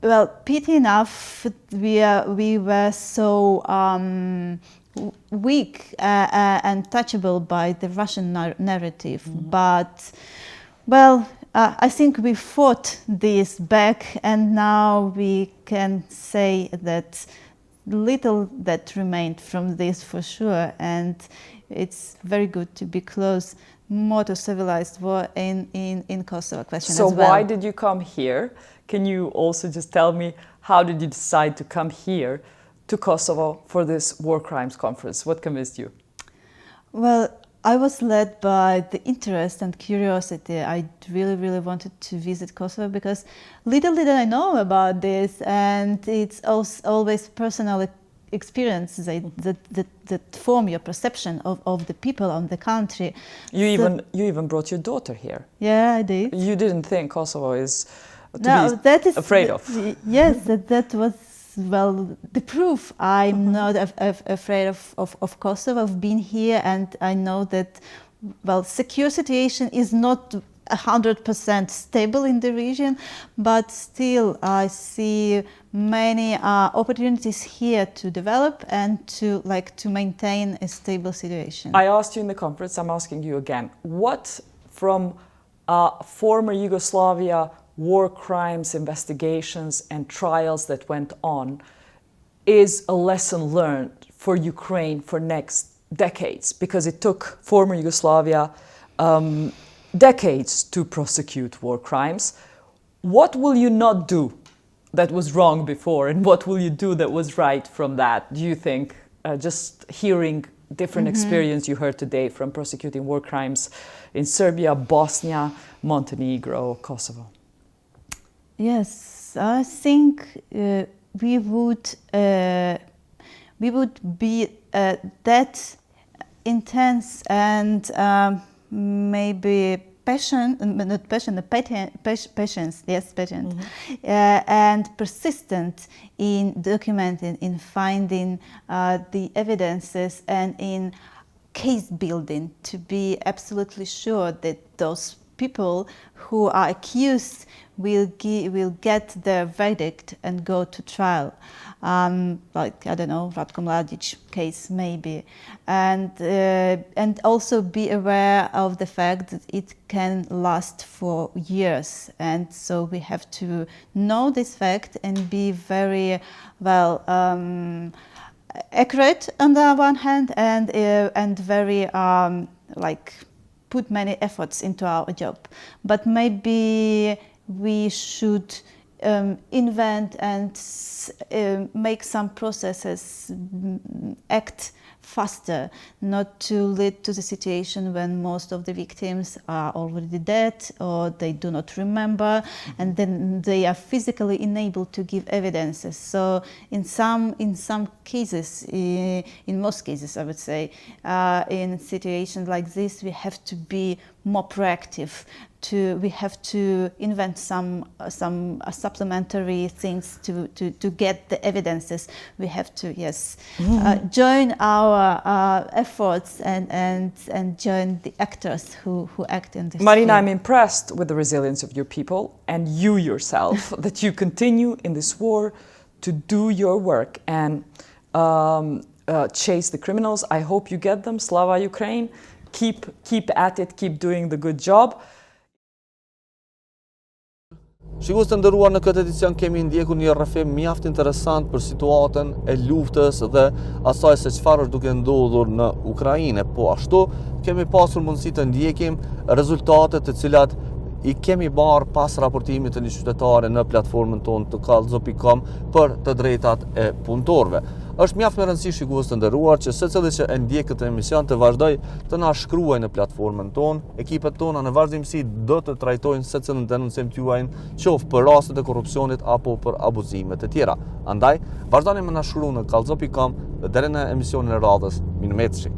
Well, pity enough, we were so weak and touchable by the Russian narrative, but well. I think we fought this back, and now we can say that little that remained from this for sure, and it's very good to be close more to civilized war in Kosovo question so as well. So why did you come here? Can you also just tell me, how did you decide to come here to Kosovo for this war crimes conference? What convinced you? Well, I was led by the interest and curiosity. I really wanted to visit Kosovo because little did I know about this, and it's always personal experience that form your perception of the people, on the country. You even brought your daughter here. Yeah, I did. You didn't think Kosovo is to be afraid of? Yes, that was. Well, the proof. I'm not afraid of Kosovo. I've been here, and I know that, well, secure situation is not 100% stable in the region, but still I see many opportunities here to develop and to maintain a stable situation. I asked you in the conference, I'm asking you again, what from former Yugoslavia war crimes investigations and trials that went on is a lesson learned for Ukraine for next decades? Because it took former Yugoslavia decades to prosecute war crimes. What will you not do that was wrong before, and what will you do that was right from that, do you think? Just hearing different experience you heard today from prosecuting war crimes in Serbia, Bosnia, Montenegro, Kosovo. Yes, I think we would be that intense and maybe patience, and persistent in documenting, in finding the evidences, and in case building, to be absolutely sure that those people who are accused will get their verdict and go to trial. Like, I don't know, Ratko Mladic case maybe. And also be aware of the fact that it can last for years. And so we have to know this fact and be very, well, accurate on the one hand, and very, put many efforts into our job. But maybe we should invent and make some processes act faster, not to lead to the situation when most of the victims are already dead or they do not remember, and then they are physically unable to give evidences. So in some cases, in most cases I would say, in situations like this we have to be more proactive, have to invent some supplementary things to get the evidences. We have to join our efforts and join the actors who act in this Marina, field. I'm impressed with the resilience of your people and you yourself, that you continue in this war to do your work and chase the criminals. I hope you get them. Slava Ukraine. Keep at it, keep doing the good job. Shikues të nderuar, në këtë edicion kemi ndjekur një rrëfim mjaft interesant për situatën e luftës dhe asaj se çfarë është duke ndodhur në Ukrainë. Po ashtu kemi pasur mundësi të ndjekim rezultatet të cilat I kemi marrë pas raportimit të një qytetare në platformën tonë të Kallxo.com për të drejtat e punëtorëve. Është mjaft me rëndësi, shikues të nderuar, që secili që e ndjek këtë emision të vazhdoj të na shkruaj në platformën tonë. Ekipet tona në vazhdimsi do të trajtojnë secilin denoncim tuaj, qoftë për rastet e korrupsionit apo për abuzimet e tjera. Andaj, vazhdoni me na shkruaj në Kallxo.com dhe deri në emisionin e radhës. Minumetshi.